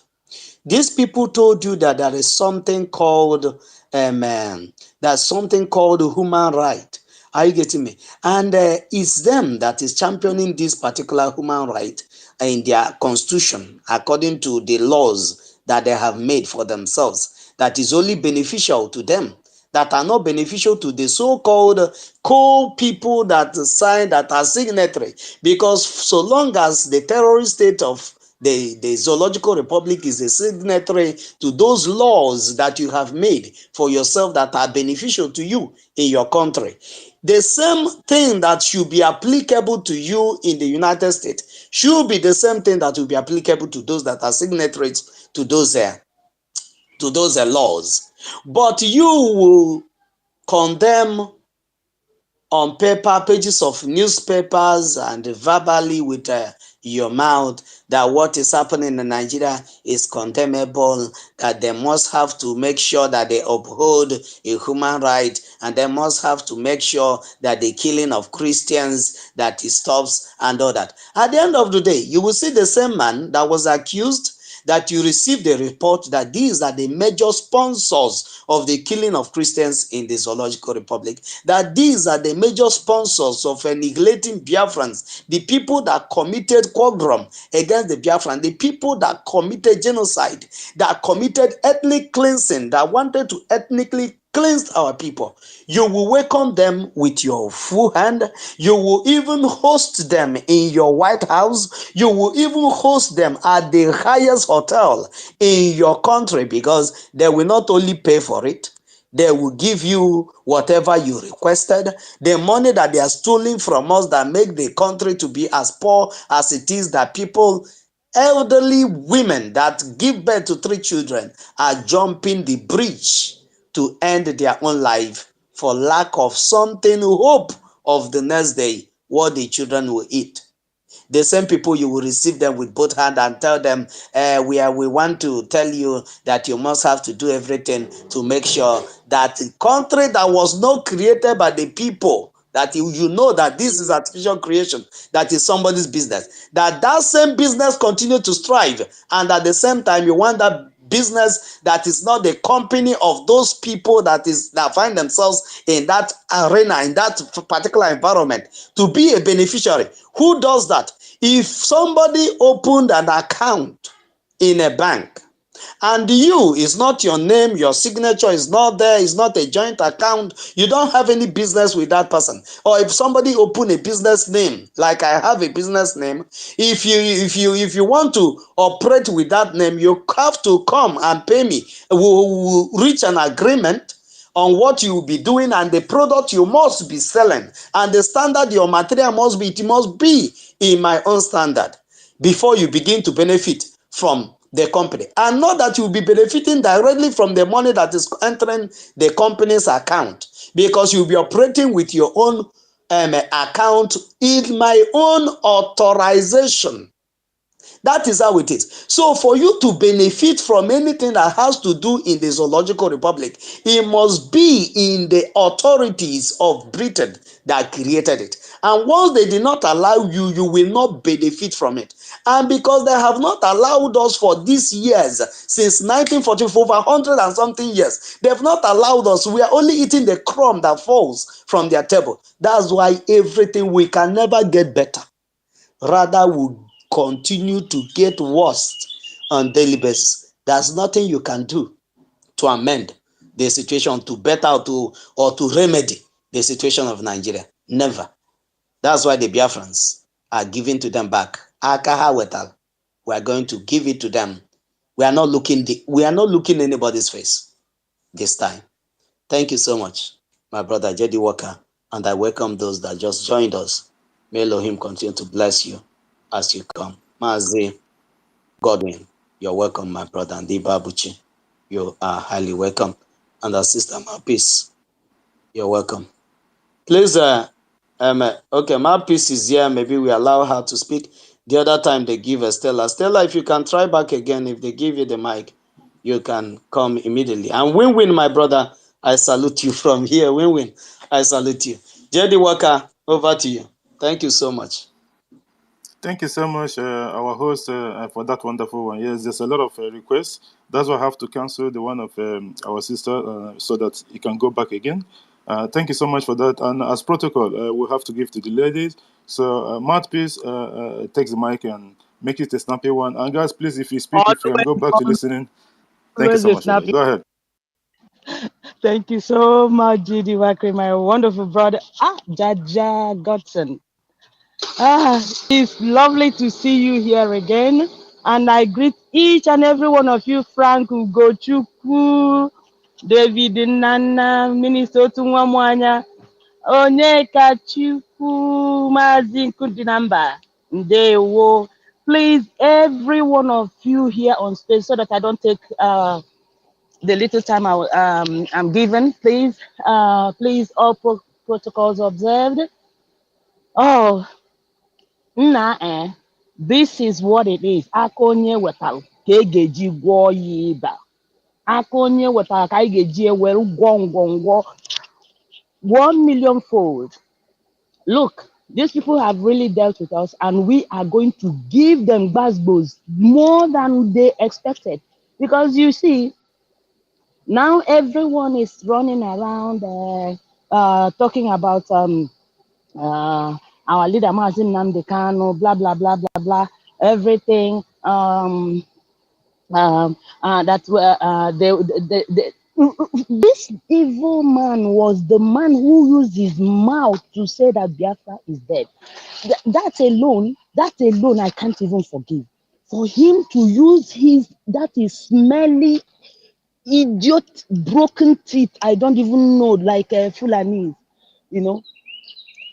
These people told you that there is something called human right. Are you getting me? And it's them that is championing this particular human right in their constitution, according to the laws that they have made for themselves, that is only beneficial to them, that are not beneficial to the so-called people that sign, that are signatory. Because so long as the terrorist state of the Zoological Republic is a signatory to those laws that you have made for yourself that are beneficial to you in your country, the same thing that should be applicable to you in the United States should be the same thing that will be applicable to those that are signatories to those laws. But you will condemn on paper, pages of newspapers, and verbally with your mouth that what is happening in Nigeria is condemnable, that they must have to make sure that they uphold a human right, and they must have to make sure that the killing of Christians, that it stops, and all that. At the end of the day, you will see the same man that was accused, that you received a report that these are the major sponsors of the killing of Christians in the Zoological Republic, that these are the major sponsors of annihilating Biafrans, the people that committed pogrom against the Biafrans, the people that committed genocide, that committed ethnic cleansing, that wanted to ethnically cleanse our people. You will welcome them with your full hand. You will even host them in your White House. You will even host them at the highest hotel in your country, because they will not only pay for it, they will give you whatever you requested. The money that they are stealing from us that make the country to be as poor as it is, that people, elderly women that give birth to 3 children, are jumping the bridge to end their own life for lack of something, hope of the next day, what the children will eat. The same people, you will receive them with both hands and tell them, we want to tell you that you must have to do everything to make sure that the country that was not created by the people that you know that this is artificial creation, that is somebody's business, that same business continue to strive, and at the same time you want that business that is not the company of those people that find themselves in that arena, in that particular environment, to be a beneficiary. Who does that? If somebody opened an account in a bank, and you, is not your name, your signature is not there, it's not a joint account, you don't have any business with that person. Or if somebody open a business name, like I have a business name, if you want to operate with that name, you have to come and pay me. We'll reach an agreement on what you will be doing and the product you must be selling, and the standard your material must be, it must be in my own standard before you begin to benefit from the company. And not that you'll be benefiting directly from the money that is entering the company's account, because you'll be operating with your own account in my own authorization. That is how it is. So for you to benefit from anything that has to do in the Zoological Republic, it must be in the authorities of Britain that created it. And once they did not allow you, you will not benefit from it. And because they have not allowed us for these years, since 1944, for over 100 and something years, they've not allowed us. We are only eating the crumb that falls from their table. That's why everything, we can never get better. Rather, we continue to get worse on daily basis. There's nothing you can do to amend the situation, to better, or to remedy the situation of Nigeria. Never. That's why the Biafrans are giving to them back. Akaha wetal. We are going to give it to them. We are not looking anybody's face this time. Thank you so much, my brother Jedi Walker, and I welcome those that just joined us. May Elohim continue to bless you as you come. Mazi Godwin, you're welcome, my brother. And Babuchi, you are highly welcome. And our sister Mapis, you're welcome. Please, okay, Mapis is here. Maybe we allow her to speak. The other time they give Stella. Stella, if you can try back again, if they give you the mic, you can come immediately. And Win-Win, my brother, I salute you from here. Win-Win, I salute you. Jedi Walker, over to you. Thank you so much. Thank you so much, our host, for that wonderful one. Yes, there's a lot of requests. That's why I have to cancel the one of our sister so that it can go back again. Thank you so much for that. And as protocol, we'll have to give to the ladies. So, Mouthpiece, takes the mic and make it a snappy one. And guys, please, if you speak, if you can go back to listening. Thank you so much. Go ahead. Thank you so much, Judy Wakri, my wonderful brother. Jaja Godson. It's lovely to see you here again. And I greet each and every one of you, Frank Ugochukwu, David Nana, Minister Tunwamwanya, Onyeka Chukwu, Mazi Kudinamba, Ndewo. Please, every one of you here on stage, so that I don't take the little time I'm given, please, please, all protocols observed. Oh, nah, this is what it is. Akonye wetal kegeji gwo yiba. Akonye wetal kegeji well gwongwongwo 1 million fold. Look, these people have really dealt with us, and we are going to give them basbos more than they expected. Because you see, now everyone is running around talking about our leader Mazin Namdekano, blah blah blah blah blah, everything. This evil man was the man who used his mouth to say that Biafra is dead. That alone, I can't even forgive. For him to use that is smelly, idiot, broken teeth, I don't even know, like Fulani, you know,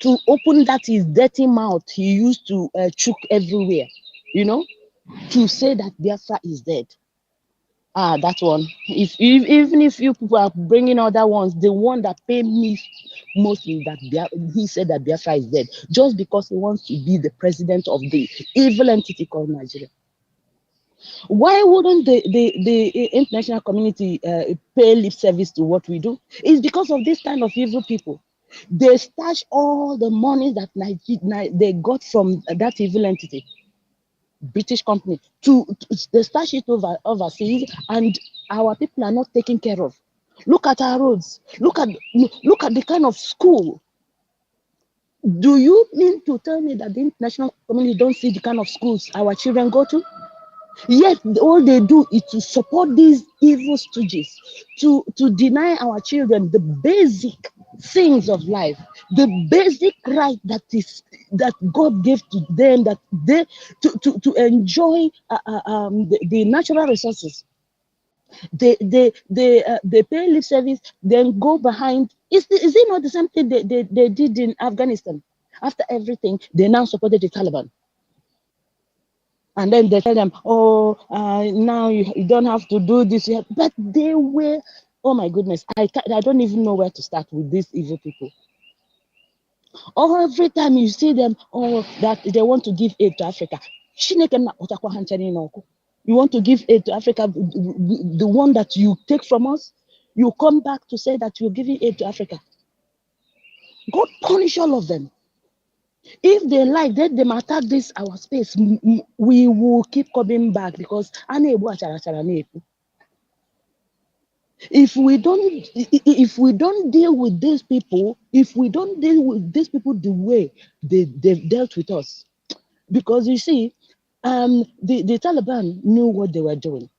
to open that his dirty mouth he used to choke everywhere, you know, to say that Biafra is dead. That one. Even if you people are bringing other ones, the one that paid me mostly that he said that Biafra is dead, just because he wants to be the president of the evil entity called Nigeria. Why wouldn't the international community pay lip service to what we do? It's because of this kind of evil people. They stash all the money that they got from that evil entity, British company, they stash it overseas, and our people are not taken care of. Look at our roads. Look at the kind of school. Do you mean to tell me that the international community don't see the kind of schools our children go to? Yet all they do is to support these evil stooges, to deny our children the basic things of life, the basic right that God gave to them, that they to enjoy the natural resources. They pay lip service, then go behind. Is it not the same thing they did in Afghanistan? After everything, they now supported the Taliban. And then they tell them, oh, now you don't have to do this. But they were, oh my goodness, I don't even know where to start with these evil people. Every time you see them, that they want to give aid to Africa. You want to give aid to Africa, the one that you take from us, you come back to say that you're giving aid to Africa. God punish all of them. If they like, let them attack this our space. We will keep coming back because if we don't deal with these people, the way they've dealt with us, because you see, the Taliban knew what they were doing,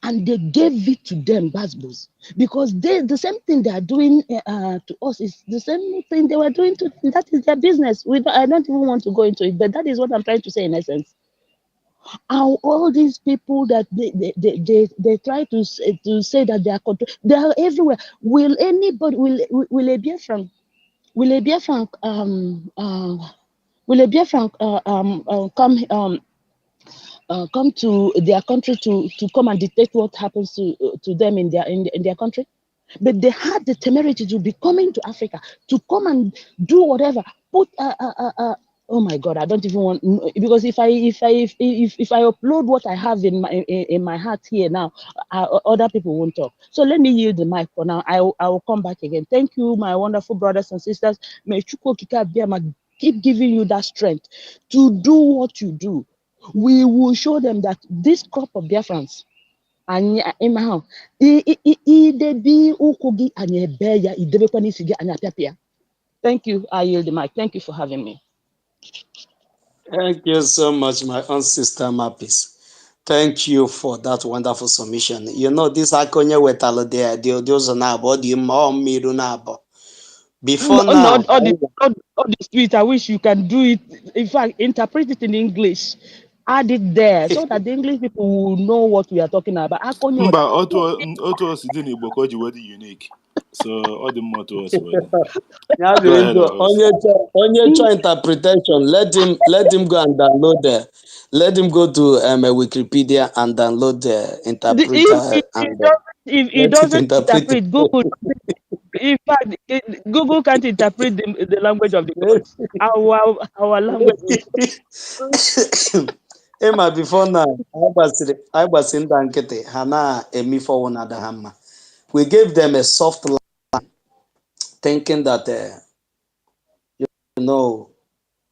and they gave it to them, Basbos, because the same thing they are doing to us is the same thing they were doing to them. That is their business. I don't even want to go into it, but that is what I'm trying to say in essence. All these people that they try to say that they are everywhere. Will anybody, will a Biafran come to their country to come and dictate what happens to them in their country? But they had the temerity to be coming to Africa to come and do whatever. Oh my God, I don't even want, because if I upload what I have in my heart here now, other people won't talk. So let me yield the mic for now. I will come back again. Thank you, my wonderful brothers and sisters. May Chukwu Okike Abiama keep giving you that strength to do what you do. We will show them that this crop of Biafrans, thank you. I yield the mic. Thank you for having me. Thank you so much, my own sister Mapis. Thank you for that wonderful submission. You know, this akonye wetalo there, the na body miru na bo. Before now, all the tweets, I wish you can do it. In fact, interpret it in English. Add it there so that the English people will know what we are talking about. Mba, otu o si dị n'Igbo ka o ji wedi unique. So ọ dị mma otu o si wedi. Go ahead, host. onye interpretation, let him go and download the, let him go to Wikipedia and download the interpreter. If he doesn't interpret, Google. In fact, Google can't interpret the language of the gods. Our language. Emma, before now, I was in Dankete, Hana, Emi for one other hammer. We gave them a soft line, thinking that, you know,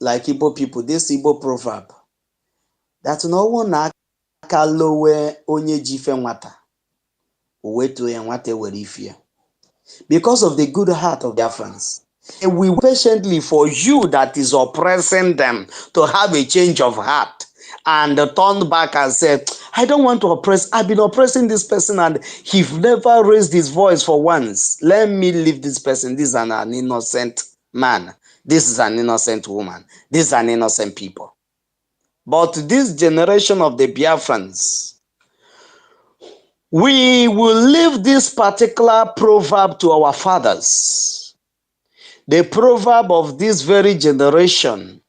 like Igbo people, this Igbo proverb, that no one akalowe onye jife nwata, uwetu ya nwate werifia. Because of the good heart of Biafrans, we wait patiently for you that is oppressing them to have a change of heart and turn back and say, I don't want to oppress. I've been oppressing this person and he never raised his voice for once. Let me leave this person. This is an innocent man. This is an innocent woman. This is an innocent people. But this generation of the Biafrans, we will leave this particular proverb to our fathers. The proverb of this very generation.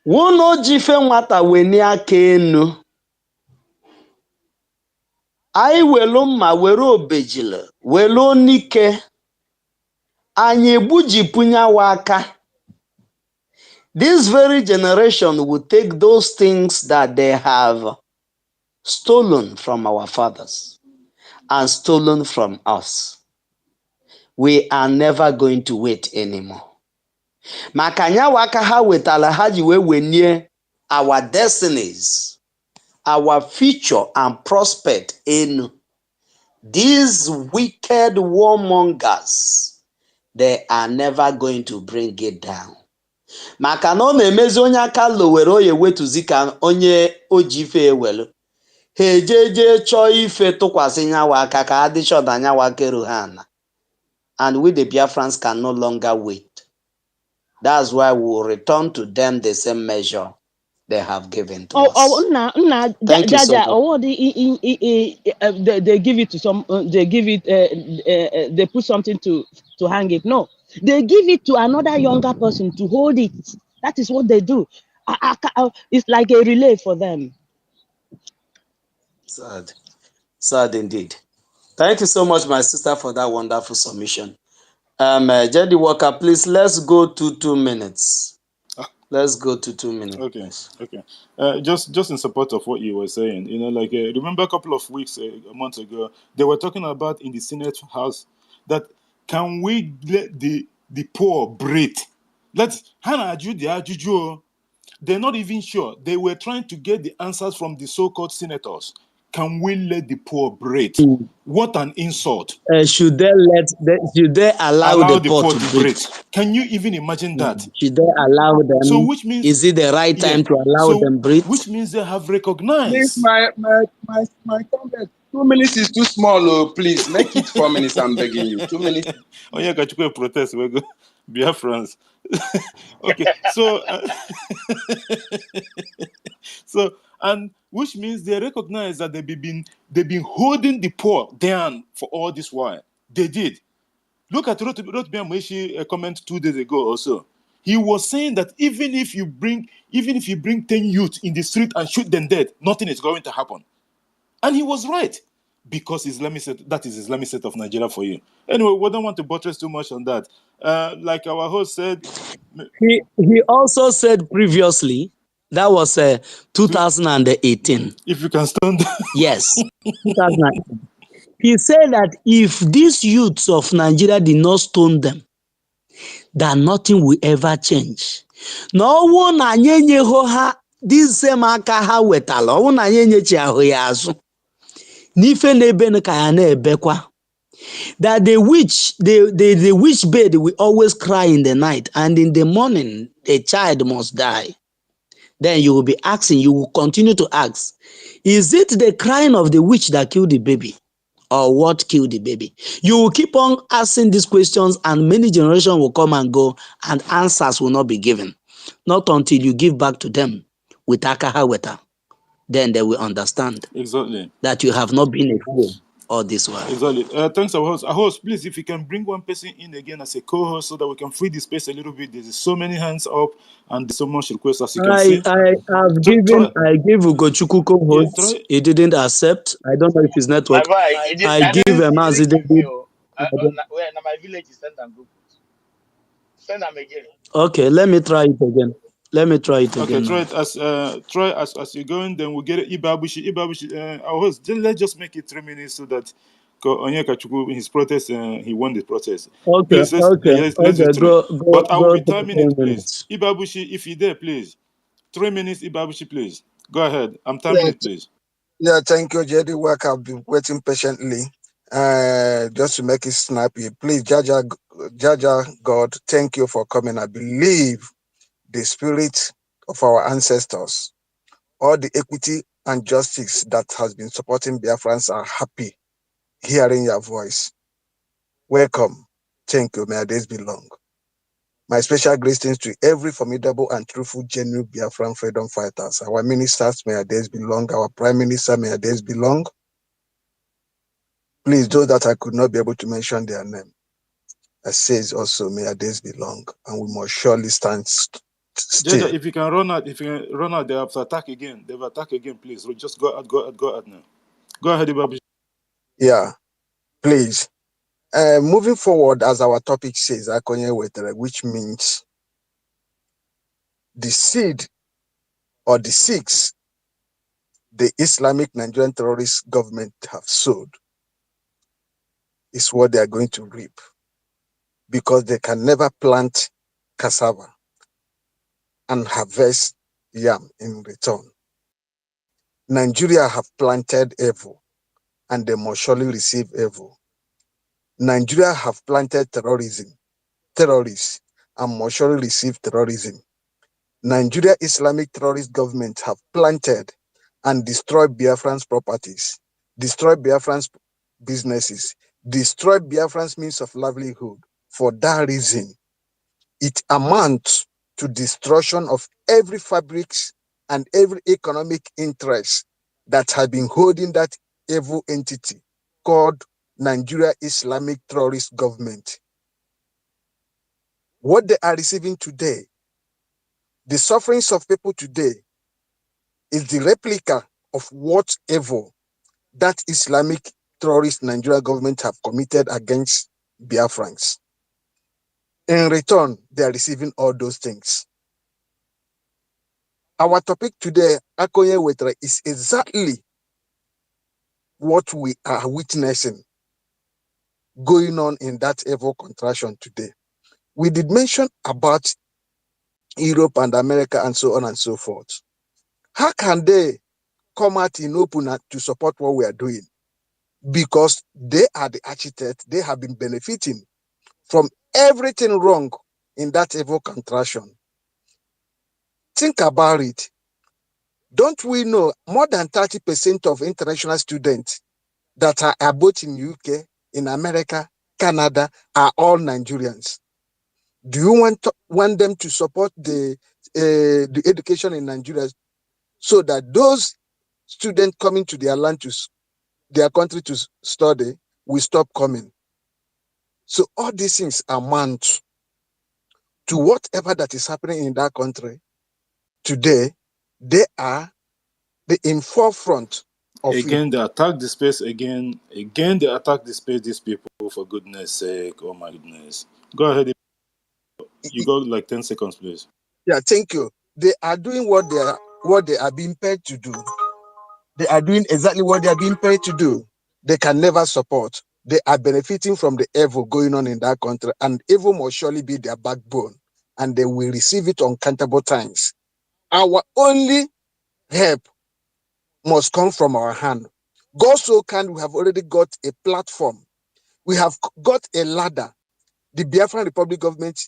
Wono jife nwata weni aka enu. Anyị welu mma were obejile, welu nike. Anyị egbujipụnyawa aka. This very generation will take those things that they have stolen from our fathers and stolen from us. we are never going to wait anymore. Makanya waka ha wetala haji we wenye our destinies, our future and prospect in these wicked warmongers. They are never going to bring it down. Maka na ọ na-emezi onye aka lowere oye wetuzi ka onye oji ife ewelu. Ha ejeje chọọ ife tụkwasị nyawa aka ka adịchọ na nyawa keru ha na. And we the Biafrans can no longer wait. That's why we will return to them the same measure they have given to us. Thank you so much. They give it to some. They give it. They put something to hang it. No, they give it to another younger person to hold it. That is what they do. It's like a relay for them. Sad, sad indeed. Thank you so much, my sister, for that wonderful submission. Jedi Walker, please, let's go to 2 minutes. Let's go to 2 minutes. Okay. Just in support of what you were saying, like remember a couple of weeks, a month ago, they were talking about in the Senate House that can we let the poor breathe? Let's they're not even sure. They were trying to get the answers from the so-called senators. Can we let the poor breathe? What an insult! Should they allow the poor to breathe? Can you even imagine that? Should they allow them? So which means, is it the right time to allow them breathe? Which means they have recognized. Please, my comment. 2 minutes is too small. Oh, please make it 4 minutes. I'm begging you. 2 minutes. Oh yeah, got you protest. We go Biafrans. Okay, so and which means they recognize that they've been holding the poor down for all this while. They did. Look at Rotbiam Meshi comment 2 days ago also. He was saying that even if you bring 10 youth in the street and shoot them dead, nothing is going to happen. And he was right. Because that is Islamic State of Nigeria for you. Anyway, we don't want to buttress too much on that. Like our host said, he also said previously, that was 2018. If you can stand. Yes, 2018. He said that if these youths of Nigeria did not stone them, that nothing will ever change. No one ha this same aka ha wetala, one chi ahu ya azu. Nife nebe ka ya na-ebekwa. That the witch bed will always cry in the night, and in the morning a child must die. Then you will be asking, you will continue to ask, is it the crying of the witch that killed the baby? Or what killed the baby? You will keep on asking these questions, and many generations will come and go, and answers will not be given. Not until you give back to them with akahaweta. Then they will understand that you have not been a fool all this while. Exactly. Thanks, our host. Our host, please, if you can bring one person in again as a co-host so that we can free the space a little bit. There's so many hands up and so much requests as you can see. I gave Ugochukwu co-host. He didn't accept. I don't know if his network. I give him as he did. My village is send them. Send them again. Okay, let me try it again. Okay, try it as you're going. Then we'll get it. Ibabushi. Our host. Let's just make it 3 minutes so that Onyeka Chukwu, his protest, he won the protest. Okay, please, let's go, but I will be timing it, please. Ibabushi, if you're there, please. 3 minutes, Ibabushi, please. Go ahead. I'm timing it, please. Yeah, thank you, Jedi Work. I've been waiting patiently. Just to make it snappy, please, Jaja God, thank you for coming. I believe the spirit of our ancestors, all the equity and justice that has been supporting Biafrans are happy hearing your voice. Welcome. Thank you. May our days be long. My special greetings to every formidable and truthful, genuine Biafran freedom fighters. Our ministers, may our days be long. Our prime minister, may our days be long. Please, those that I could not be able to mention their name, I say also, may our days be long, and we must surely stand still. Jaja, if you can run out, they have to attack again. They have attack again, please. Just go out now. Go ahead, Ibabushi. Yeah, please. Moving forward, as our topic says, which means the seed or the seeds the Islamic Nigerian terrorist government have sowed is what they are going to reap. because they can never plant cassava and harvest yam in return. Nigeria have planted evil and they must surely receive evil. Nigeria have planted terrorism, terrorists, and must surely receive terrorism. Nigeria Islamic terrorist government have planted and destroyed Biafrans' properties, destroyed Biafrans' businesses, destroyed Biafrans' means of livelihood. For that reason, it amounts to destruction of every fabrics and every economic interest that have been holding that evil entity called Nigeria Islamic terrorist government. What they are receiving today, the sufferings of people today, is the replica of whatever that Islamic terrorist Nigeria government have committed against Biafrans. In return, they are receiving all those things. Our topic today, Akoye Wetre, is exactly what we are witnessing going on in that evil contraction today. We did mention about Europe and America and so on and so forth. How can they come out in open to support what we are doing? Because they are the architects, they have been benefiting from everything wrong in that evil contraction. Think about it. Don't we know more than 30% of international students that are both in UK, in America, Canada, are all Nigerians? Do you want them to support the education in Nigeria so that those students coming to their land, to their country to study, will stop coming? So all these things amount to whatever that is happening in that country today. They are in forefront of again, they attack the space again. Again, they attack the space, these people, for goodness sake. Oh my goodness. Go ahead. You got like 10 seconds, please. Yeah, thank you. They are doing what they are being paid to do. They are doing exactly what they are being paid to do. They can never support. They are benefiting from the evil going on in that country, and evil must surely be their backbone, and they will receive it uncountable times. Our only help must come from our hand. God so kind, we have already got a platform. We have got a ladder. The Biafran Republic government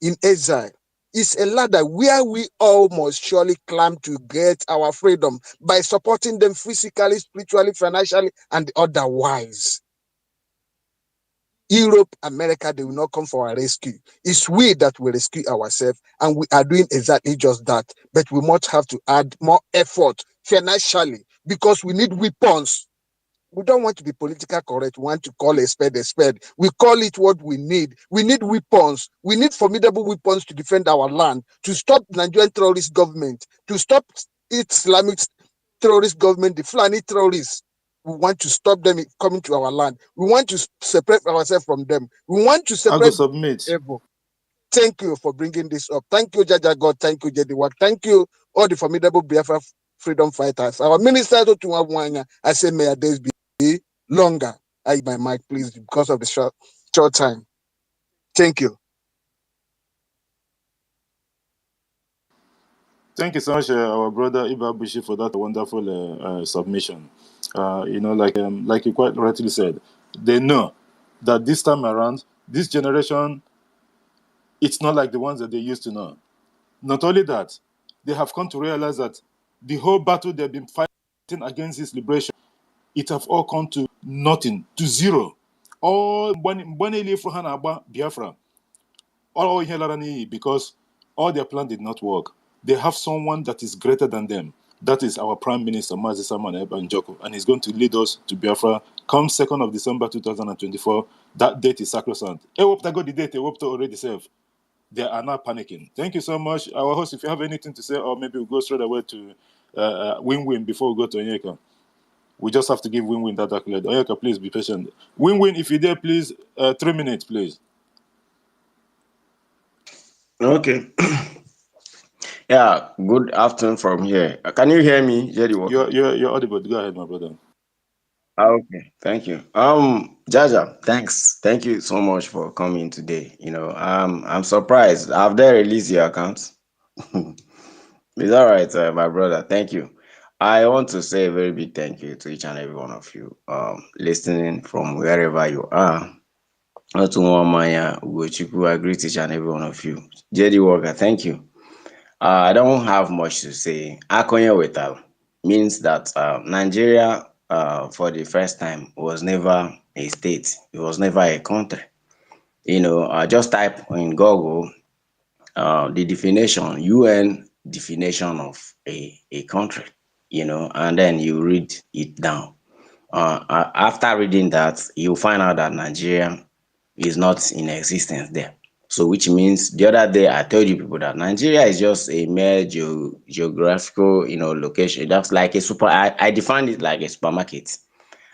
in exile is a ladder where we all must surely climb to get our freedom by supporting them physically, spiritually, financially, and otherwise. Europe, America, they will not come for our rescue. It's we that will rescue ourselves, and we are doing exactly just that. But we must have to add more effort financially because we need weapons. We don't want to be politically correct. We want to call a spade a spade. We call it what we need. We need weapons. We need formidable weapons to defend our land, to stop Nigerian terrorist government, to stop Islamic terrorist government, the Fulani terrorists. We want to stop them coming to our land. We want to separate ourselves from them. We want to separate. I go submit. Evil. Thank you for bringing this up. Thank you, Jaja God. Thank you, Jediwak. Thank you, all the formidable Biafra freedom fighters. Our minister, I say, may our days be longer. I my mic, please, because of the short time. Thank you. Thank you so much, our brother Ibabushi, for that wonderful submission. Like you quite rightly said, they know that this time around, this generation, it's not like the ones that they used to know. Not only that, they have come to realize that the whole battle they've been fighting against this liberation, it have all come to nothing, to zero. All Biafra, all because all their plan did not work. They have someone that is greater than them. That is our Prime Minister, Mazi Samuel Njoko, and he's going to lead us to Biafra come 2nd of December 2024. That date is sacrosanct. I got the date, already saved. They are not panicking. Thank you so much. Our host, if you have anything to say, or maybe we'll go straight away to Win-Win before we go to Onyeka. We just have to give Win-Win that accolade. Onyeka, please be patient. Win-Win, if you're there, please, 3 minutes, please. Okay. Yeah, good afternoon from here. Can you hear me, Jerry Walker? You're audible. Go ahead, my brother. Okay, thank you. Jaja, thanks. Thank you so much for coming today. I'm surprised. Have they released your account? It's all right, my brother. Thank you. I want to say a very big thank you to each and every one of you listening from wherever you are. Otumwamanya, Ugochukwu, I greet each and every one of you. JD Walker, thank you. I don't have much to say. Akonye Wetal means that Nigeria, for the first time, was never a state. It was never a country. Just type in Google the definition, UN definition of a country, and then you read it down. After reading that, you find out that Nigeria is not in existence there. So which means the other day I told you people that Nigeria is just a mere geographical, location. That's like a I defined it like a supermarket.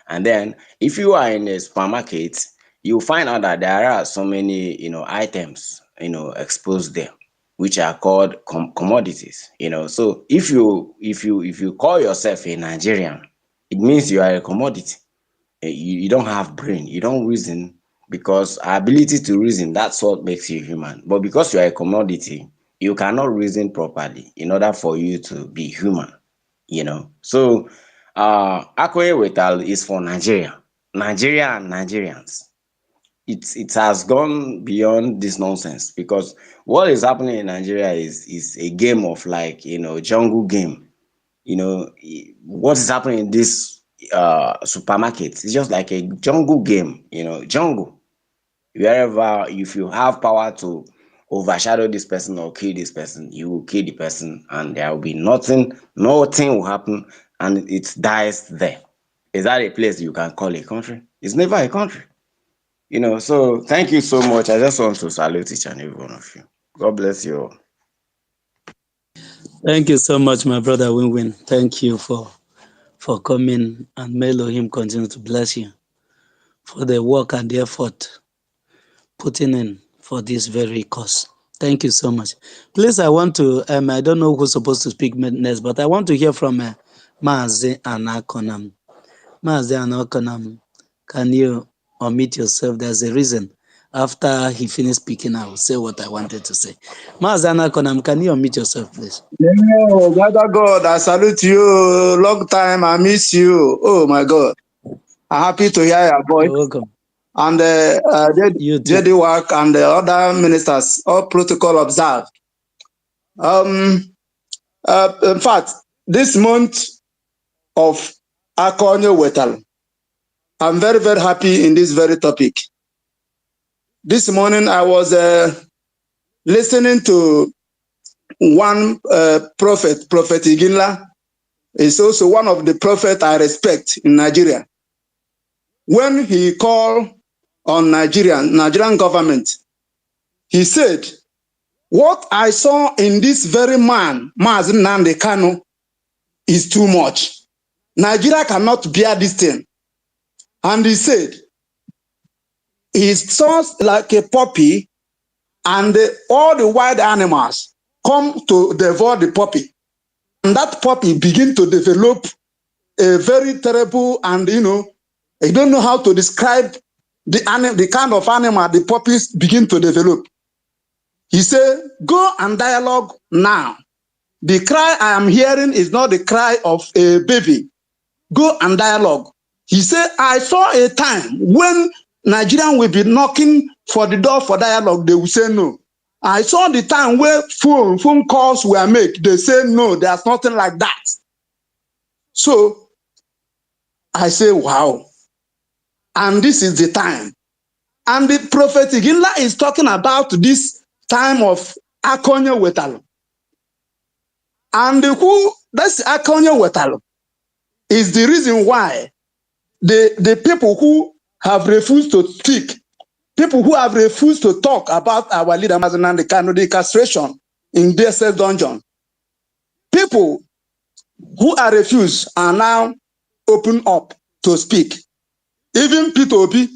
And then if you are in a supermarket, you find out that there are so many, items, exposed there, which are called commodities. So if you call yourself a Nigerian, it means you are a commodity. You don't have brain, you don't reason, because our ability to reason, that's what makes you human. But because you are a commodity, you cannot reason properly in order for you to be human. So Akoye Wetal is for Nigeria and Nigerians. It has gone beyond this nonsense, because what is happening in Nigeria is a game of, like, jungle game. What is happening in this supermarket, it's just like a jungle game. Jungle, wherever, if you have power to overshadow this person or kill this person, you will kill the person, and there will be nothing will happen, and it dies there. Is that a place you can call a country? It's never a country. So thank you so much. I just want to salute each and every one of you. God bless you all. Thank you so much, my brother Win-Win. Thank you for coming, and may Elohim continue to bless you for the work and the effort putting in for this very cause. Thank you so much. Please, I want to, I don't know who's supposed to speak next, but I want to hear from Mazi Anakonam. Mazi Anakonam, can you omit yourself? There's a reason. After he finished speaking, I will say what I wanted to say. Mazi Anakonam, can you omit yourself, please? Yeah, Father God, I salute you. Long time, I miss you. Oh my God, I'm happy to hear your voice. You're welcome. And JD Work and the other ministers, all protocol observed. In fact, this month of Akonye Wetal, I'm very, very happy in this very topic. This morning I was listening to one prophet, Prophet Iginla. Is also one of the prophets I respect in Nigeria. When he called on Nigerian government, he said, what I saw in this very man, Mazi Nnamdi Kanu, is too much. Nigeria cannot bear this thing. And he said, he saw like a puppy, and all the wild animals come to devour the puppy. And that puppy begin to develop a very terrible, and I don't know how to describe the kind of animal the puppies begin to develop. He said, go and dialogue now. The cry I am hearing is not the cry of a baby. Go and dialogue. He said, I saw a time when Nigerians will be knocking for the door for dialogue. They will say no. I saw the time where phone calls were made. They say no, there's nothing like that. So I say, wow. And this is the time. And the prophet Iginla is talking about this time of Akonye Wetal. And that's Akonye Wetal is the reason why the people who have refused to speak, people who have refused to talk about our leader Mazi Nnamdi Kanu, the castration in DSS dungeon, people who are refused are now open up to speak. Even Peter Obi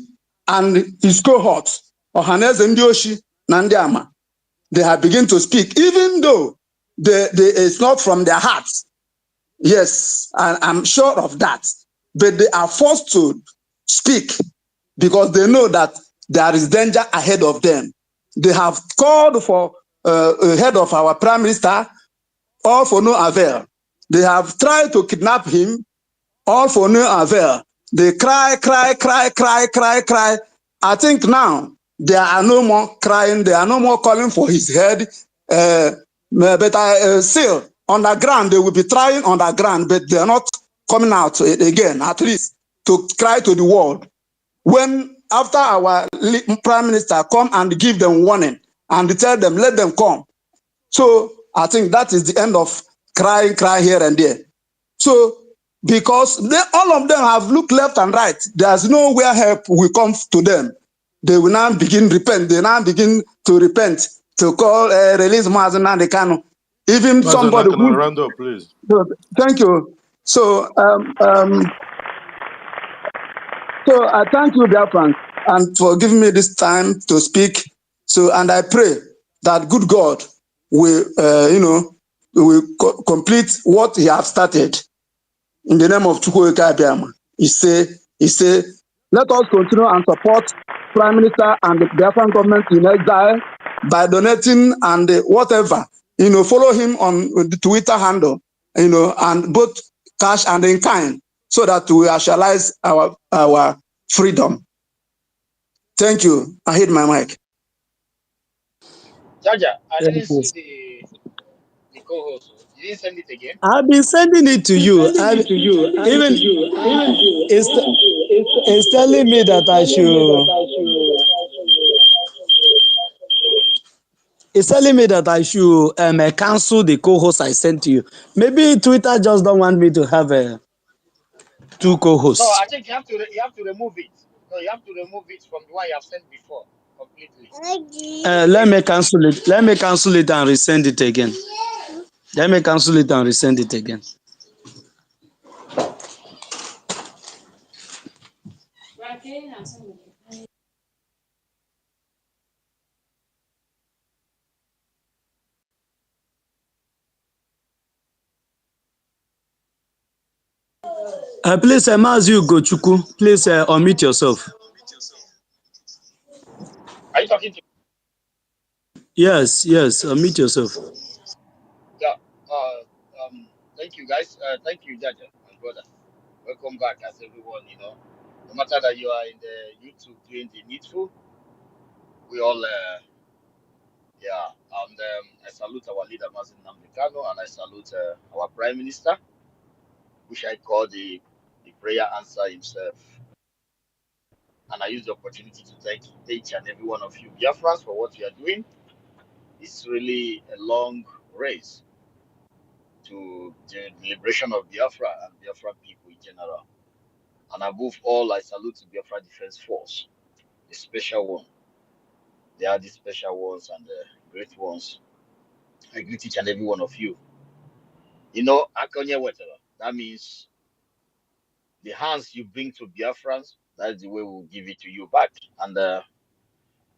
and his cohorts, Ohaneze Ndioshi, Nandiama, they have begun to speak, even though it's not from their hearts. Yes, I'm sure of that. but they are forced to speak because they know that there is danger ahead of them. They have called for a head of our prime minister, all for no avail. They have tried to kidnap him, all for no avail. They cry. I think now there are no more crying. There are no more calling for his head. But I still underground, they will be trying underground, but they are not coming out again, at least to cry to the world. When after our prime minister come and give them warning and tell them, let them come. So I think that is the end of cry here and there. So because all of them have looked left and right, there's nowhere help will come to them. They will now begin repent. They now begin to repent to call release Mazen Kanu. Even Mazen, somebody who round up, please. Thank you. So so I thank you, Biafrans, and for giving me this time to speak. So, and I pray that good God will, complete what He has started in the name of Chukwuemeka Abiyama. He say, let us continue and support Prime Minister and the Biafran government in exile by donating and whatever, follow him on the Twitter handle, and both cash and in kind, so that we actualize our freedom. Thank you. I hit my mic. Jaja, I didn't see the co-host. You didn't send it again? I've been sending it to you. It's telling me that I should. It's telling me that I should cancel the co-host I sent to you. Maybe Twitter just don't want me to have two co-hosts. No, I think you have to remove it. No, you have to remove it from the one you have sent before completely. Let me cancel it. Let me cancel it and resend it again. Let me cancel it and resend it again. Please, Mazi Ugochukwu, please unmute yourself. Are you talking to me? Yes, unmute yourself. Yeah. Thank you, guys. Thank you, Jaja, my brother. Welcome back, as everyone. No matter that you are in the YouTube doing the needful, we all, yeah. And I salute our leader, Mazen Namdekano, and I salute our Prime Minister, which I call the prayer answer himself. And I use the opportunity to thank each and every one of you, Biafrans, for what you are doing. It's really a long race to the liberation of Biafra and Biafra people in general. And above all, I salute the Biafra Defense Force, the special one. They are the special ones and the great ones. I greet each and every one of you. Akonye whatever. That means the hands you bring to Biafrans, that's the way we'll give it to you back. And the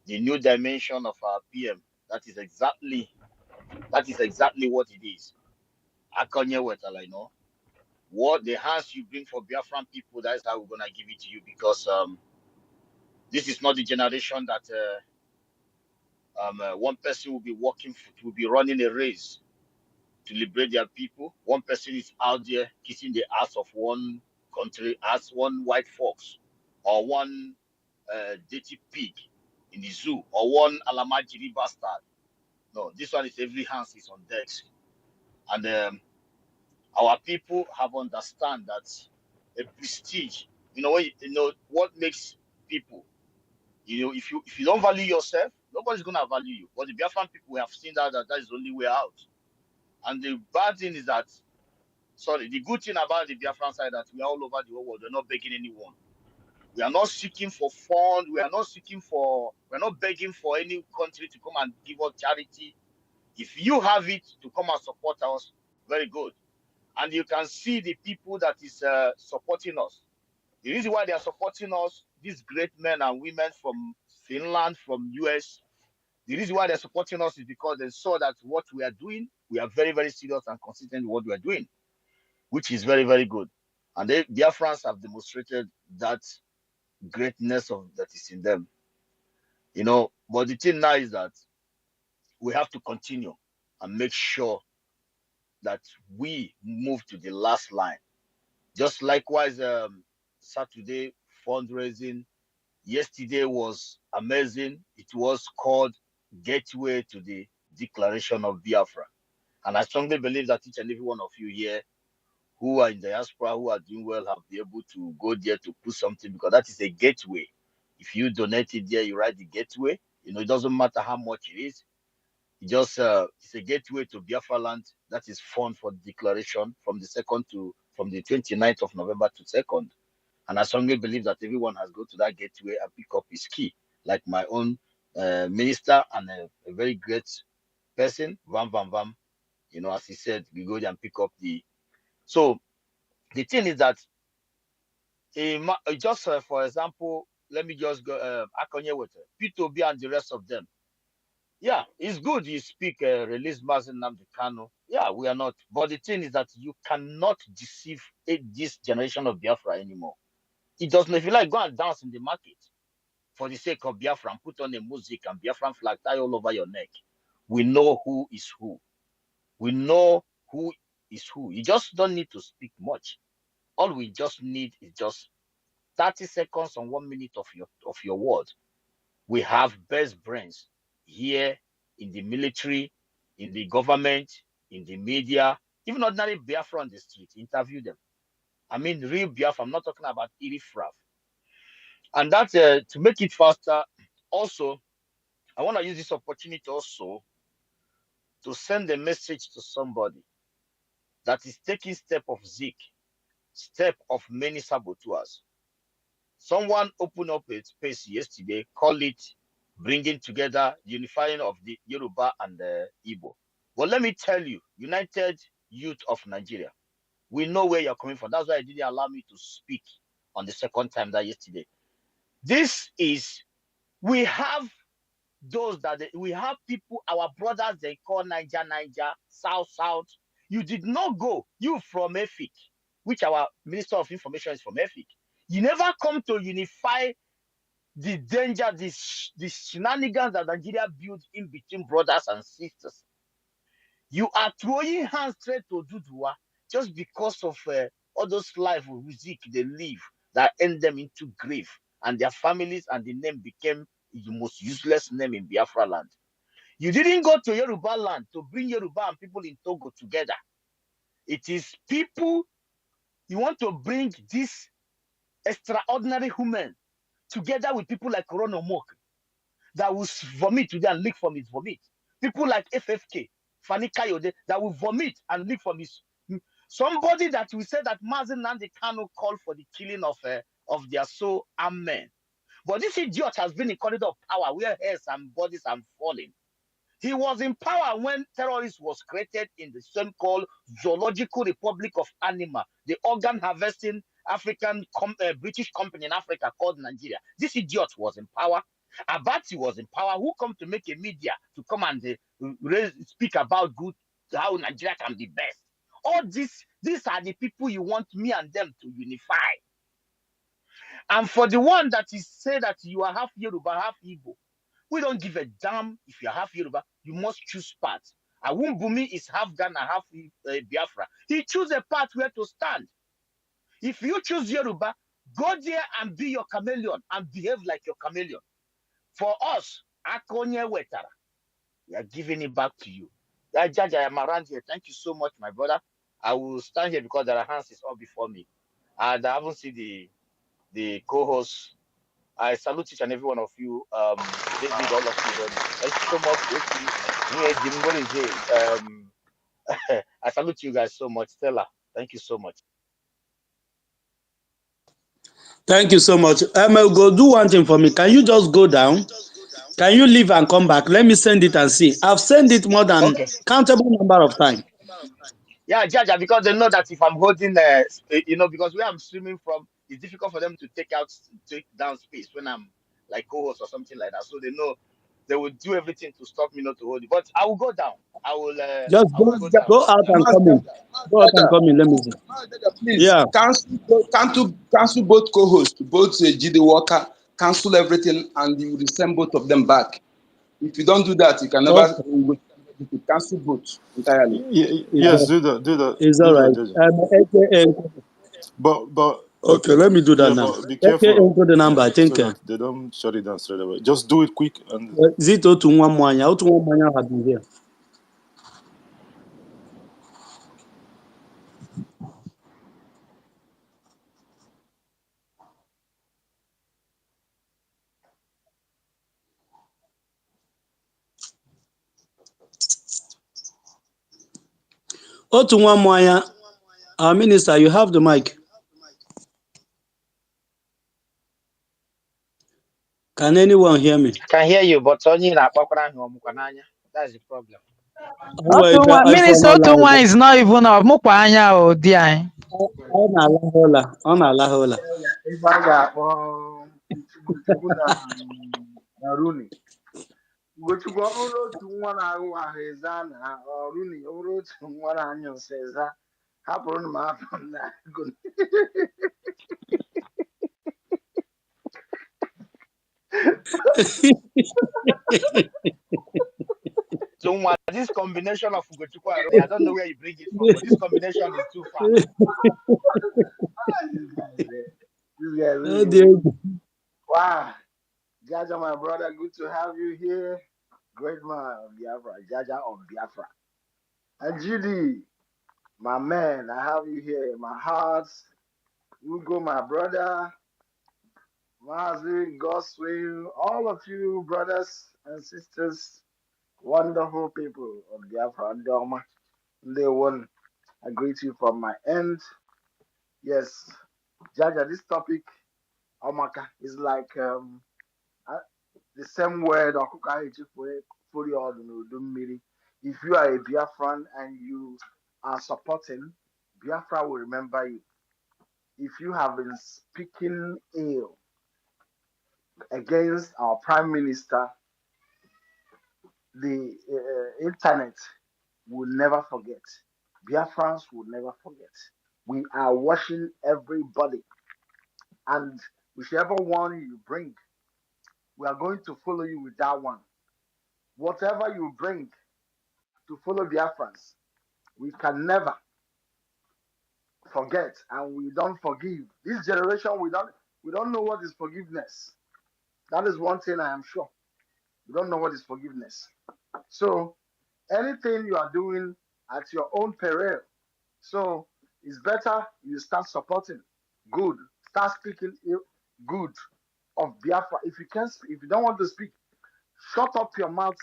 new dimension of our PM, that is exactly what it is. Akonye whatever, what the hands you bring for Biafran people, that's how we're gonna give it to you, because this is not the generation that one person will be will be running a race to liberate their people. One person is out there kissing the ass of one country as one white fox, or one dirty pig in the zoo, or one Alamajiri bastard. No, this one is every hands is on deck. And our people have understand that a prestige, what makes people, if you don't value yourself, nobody's gonna value you. But the Biafran people, we have seen that is the only way out. And the bad thing is that, the good thing about the Biafran side, that we are all over the whole world. We're not begging anyone. We are not seeking for fund. We're not begging for any country to come and give us charity. If you have it to come and support us, very good. And you can see the people that is supporting us. The reason why they are supporting us, these great men and women from Finland, from US, the reason why they're supporting us is because they saw that what we are doing, we are very, very serious and consistent with what we are doing, which is very, very good. And the Biafrans have demonstrated that greatness that is in them. But the thing now is that we have to continue and make sure that we move to the last line. Just likewise, Saturday fundraising yesterday was amazing. It was called Gateway to the Declaration of Biafra. And I strongly believe that each and every one of you here who are in diaspora, who are doing well, have been able to go there to put something, because that is a gateway. If you donate it there, you write the gateway. It doesn't matter how much it is. It's a gateway to Biafra land. That is fund for the declaration from the 29th of November to 2nd. And I strongly believe that everyone has go to that gateway and pick up his key, like my own minister and a very great person, Vam Vam Vam. As he said, we go there and pick up the. So the thing is that, just for example, let me just go Akonye with P2B and the rest of them. Yeah, it's good you speak, release Mazen Nnamdi Kanu. Yeah, we are not. But the thing is that you cannot deceive this generation of Biafra anymore. It doesn't. If you like, go and dance in the market for the sake of Biafra and put on the music and Biafran flag tie all over your neck. We know who is who. We know who is who. You just don't need to speak much. All we just need is just 30 seconds and 1 minute of your word. We have best brains here in the military, in the government, in the media, even ordinary Biafra on the street. Interview them. I mean, real Biafra. I'm not talking about irifraf. And that's to make it faster. Also, I want to use this opportunity also to send a message to somebody that is taking step of Zeke, step of many saboteurs. Someone opened up a space yesterday, call it bringing together, unifying of the Yoruba and the Igbo. Well, let me tell you, United Youth of Nigeria, we know where you're coming from. That's why it didn't allow me to speak on the second time that yesterday. We have we have people, our brothers, they call Niger, South. You did not go, you from EFIC, which our Minister of Information is from EFIC. You never come to unify the danger, the shenanigans that Nigeria built in between brothers and sisters. You are throwing hands straight to Dudua just because of all those life music they live that end them into grave, and their families and the name became the most useless name in Biafra land. You didn't go to Yoruba land to bring Yoruba and people in Togo together. It is people, you want to bring this extraordinary human together with people like Corona Mok that will vomit today and lick from his vomit. People like FFK, Fani Kayode, that will vomit and lick from his. Somebody that will say that Mazen Nnamdi Kanu called for the killing of their so-armed men. But this idiot has been in corridor of power where heads and bodies are falling. He was in power when terrorism was created in the so-called Zoological Republic of Anima, the organ harvesting African British company in Africa called Nigeria. This idiot was in power. Abati was in power. Who come to make a media to come and speak about how Nigeria can be best? All these are the people you want me and them to unify. And for the one that is say that you are half Yoruba, half Igbo, we don't give a damn if you're half Yoruba. You must choose path. Awumbumi is half Ghana, half Biafra. He choose a path where to stand. If you choose Yoruba, go there and be your chameleon and behave like your chameleon. For us, Akonye Wetara, we are giving it back to you. Judge, I am around here. Thank you so much, my brother. I will stand here because there are hands is all before me. And I haven't seen the co-hosts. I salute each and every one of you. David, all of you. Thank you so much. I salute you guys so much. Stella, thank you so much. Thank you so much. Go do one thing for me. Can you just go down? Can you leave and come back? Let me send it and see. I've sent it more than countable number of times. Yeah, Jaja, because they know that if I'm holding, because where I'm streaming from, it's difficult for them to take down space when I'm like co-host or something like that. So they know they will do everything to stop me not to hold it. But I will go down. I will Just I will go down. go out and come in. Go out and come in. Let me see. Please, Yeah. cancel both co-hosts, both GD Walker, cancel everything, and you will send both of them back. If you don't do that, you can never cancel both entirely. Yes, do that. It's Do all that, right. Jaja. But Okay, let me do that now. but be careful. The number, I think. So that they don't shut it down straight away. Just do it quick and. Is it Otu Mwanya? Otu Mwanya have been here. Otu Mwanya, our minister, you have the mic. Can anyone hear me? I can hear you, but only that's the problem. Minister Otunwa is not even of Mukwanya or Dia. Ugochukwu ọ bụrụ otu nwa na-ahụ ahụ eze a na Runi ọ bụrụ otu nwa na-anya ụsa eze hapụrụ m afọ na ego So this combination of Ugochukwu and Runi, I don't know where you bring it from, but this combination is too far. Wow, Jaja, my brother, good to have you here. Great man of Biafra, Jaja of Biafra. And Judy, my man, I have you here in my heart. Ugo, my brother, Mazi, Goswin, all of you brothers and sisters, wonderful people of Biafra and Doma. Day one, I greet you from my end. Yes, Jaja, this topic, Omaka, is like the same word if you are a Biafran and you are supporting, Biafra will remember you. If you have been speaking ill against our prime minister, the internet will never forget. Biafrans will never forget. We are watching everybody, and whichever one you bring, we are going to follow you with that one. Whatever you bring to follow Biafrans, we can never forget, and we don't forgive. This generation, we don't know what is forgiveness. That is one thing I am sure. We don't know what is forgiveness. So anything you are doing at your own peril. So it's better you start supporting good. Start speaking good of Biafra. If you don't want to speak, shut up your mouth,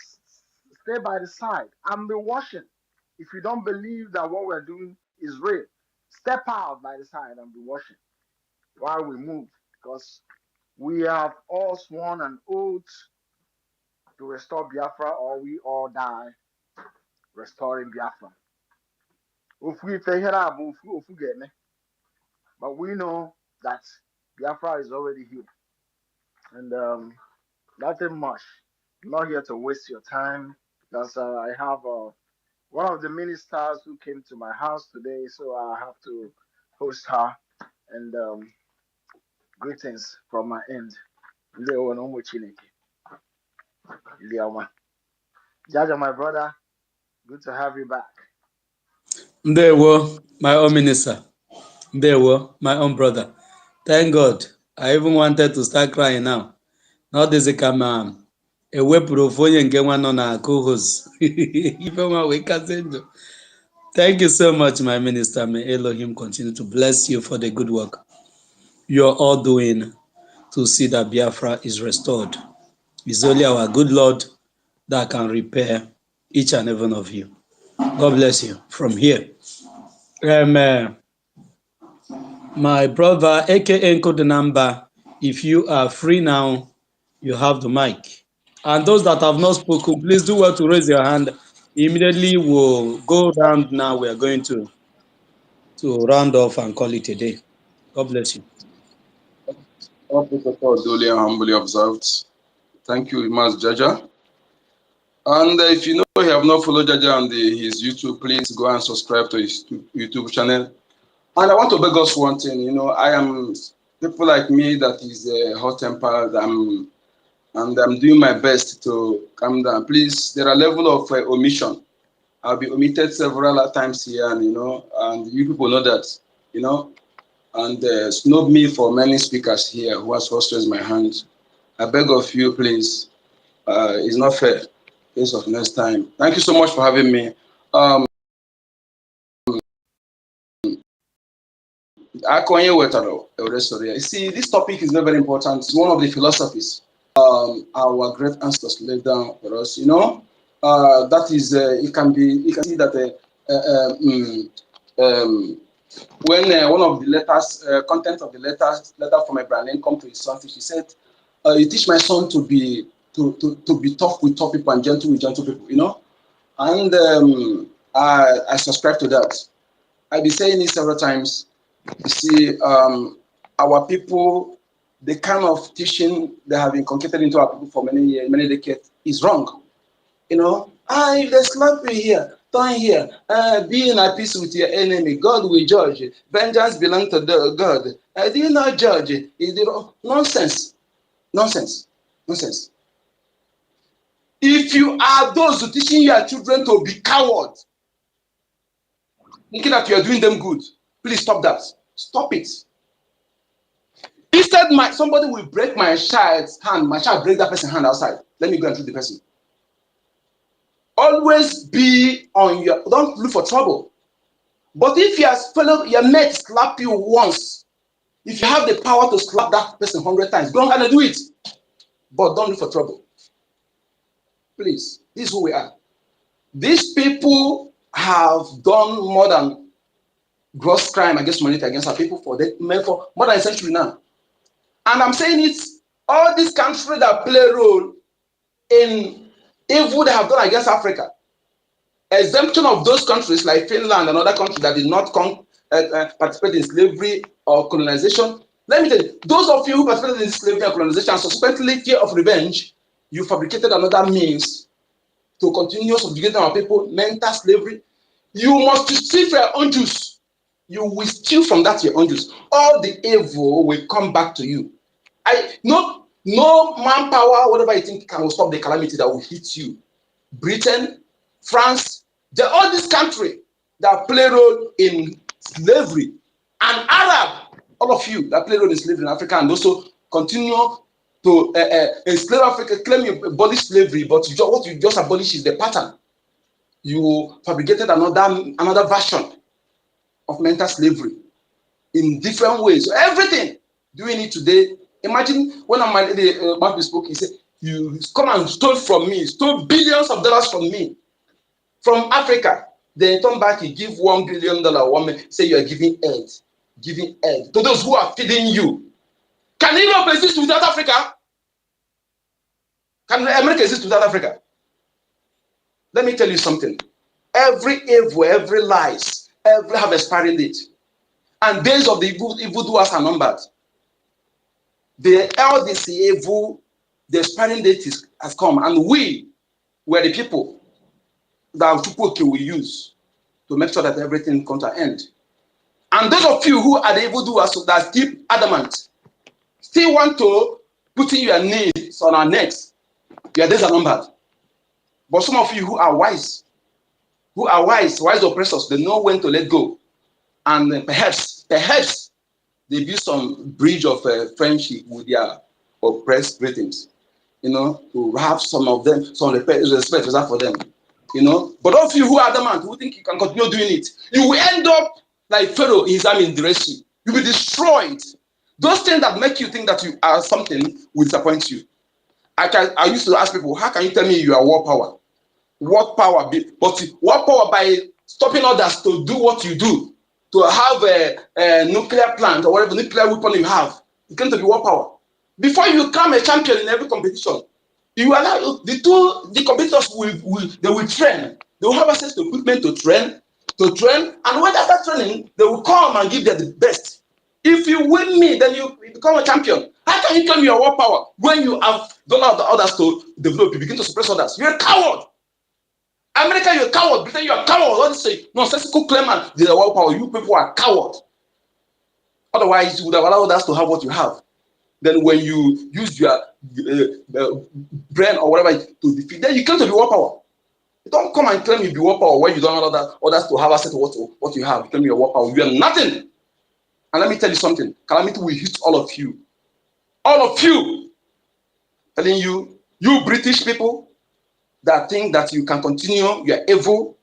stay by the side, and be watching. If you don't believe that what we're doing is real, step out by the side and be watching while we move, because we have all sworn an oath to restore Biafra, or we all die restoring Biafra. But we know that Biafra is already here. And nothing much. I'm not here to waste your time, because I have one of the ministers who came to my house today, so I have to host her. And greetings from my end. Jaja, my brother, good to have you back. Ndewo, my own minister. Ndewo, my own brother. Thank God. I even wanted to start crying now. Not this come a weprofonye nke nwa nọ na co-host. Thank you so much, my minister. May Elohim continue to bless you for the good work you're all doing to see that Biafra is restored. It's only our good Lord that can repair each and every one of you. God bless you. From here, my brother, aka Encode number, if you are free now, you have the mic. And those that have not spoken, please do well to raise your hand. Immediately we'll go round now. We are going to round off and call it a day. God bless you. All protocols duly and humbly observed. Thank you, Mas Jaja. And if you know you have not followed Jaja on his YouTube, please go and subscribe to his YouTube channel. And I want to beg us one thing. You know, I am people like me that is hot-tempered. And I'm doing my best to calm down. Please, there are level of omission. I'll be omitted several times here, and and you people know that, and snob me for many speakers here who has first raised my hand. I beg of you, please. It's not fair. Case of next time. Thank you so much for having me. You see, this topic is very, very important. It's one of the philosophies our great ancestors laid down for us. That is, you can see that when one of the letters, content of the letter from Abraham come to his son, he said, "You teach my son to be tough with tough people and gentle with gentle people." And I subscribe to that. I've been saying it several times. You see, our people, the kind of teaching they have inculcated into our people for many years, many decades, is wrong. If they slap you here, turn here, be in a peace with your enemy, God will judge. Vengeance belongs to God. Do you not judge? Nonsense. Nonsense. Nonsense. If you are those teaching your children to be cowards, thinking that you are doing them good, please stop that. Stop it. Instead, somebody will break my child's hand. My child break that person's hand outside. Let me go and treat the person. Always be on your. Don't look for trouble. But if your mate slap you once, if you have the power to slap that person 100 times, go ahead and do it. But don't look for trouble. Please, this is who we are. These people have done more than gross crime against humanity against our people for more than a century now. And I'm saying it, all these countries that play a role in evil they have done against Africa, exemption of those countries like Finland and other countries that did not participate in slavery or colonization. Let me tell you, those of you who participated in slavery and colonization, subsequently fear of revenge, you fabricated another means to continue subjugating our people, mental slavery. You must steal for your own juice. You will steal from that your own juice. All the evil will come back to you. No manpower, whatever you think, can stop the calamity that will hit you. Britain, France, all these countries that play a role in slavery, and Arab, all of you that play a role in slavery in Africa, and also continue to enslave Africa, claim you abolish slavery, but what you just abolish is the pattern. You fabricated another version of mental slavery in different ways. So everything doing it today. Imagine when my lady spoke, he said, "You come and stole from me, stole billions of dollars from me, from Africa." Then turn back, you give $1 billion. Woman say you are giving aid to those who are feeding you. Can Europe exist without Africa? Can America exist without Africa? Let me tell you something. Every evil, every lies, every have expiring date. And days of the evildoers are numbered. The eldest evil, the expiring date has come. And we were the people that will use to make sure that everything comes to an end. And those of you who are the evildoers that keep adamant, still want to put in your knees on our necks, your days are numbered. But some of you who are wise oppressors, they know when to let go. And perhaps they build some bridge of friendship with their oppressed victims, to have some of them, some respect reserved for them, But those of you who are adamant, who think you can continue doing it, you will end up like Pharaoh in his arm in the Red Sea. You will be destroyed. Those things that make you think that you are something will disappoint you. I used to ask people, how can you tell me you are war power? What power? But what power by stopping others to do what you do, to have a nuclear plant or whatever nuclear weapon you have, it's going to be war power. Before you become a champion in every competition, you allow the competitors will train. They will have access to equipment to train, and when after training, they will come and give them the best. If you win me, then you become a champion. How can you claim your war power when you have done all the others to develop? You begin to suppress others. You're a coward. America, you're a coward. Britain, you're a coward. All this say nonsensical claim and the world power. You people are cowards. Otherwise, you would have allowed us to have what you have. Then when you use your brain or whatever to defeat, then you claim to be world power. You don't come and claim you be world power when you don't allow others to have access to what you have. You claim you're world power. You are nothing. And let me tell you something. Calamity will hit all of you. All of you. Telling you, you British people that think that you can continue, you are evil,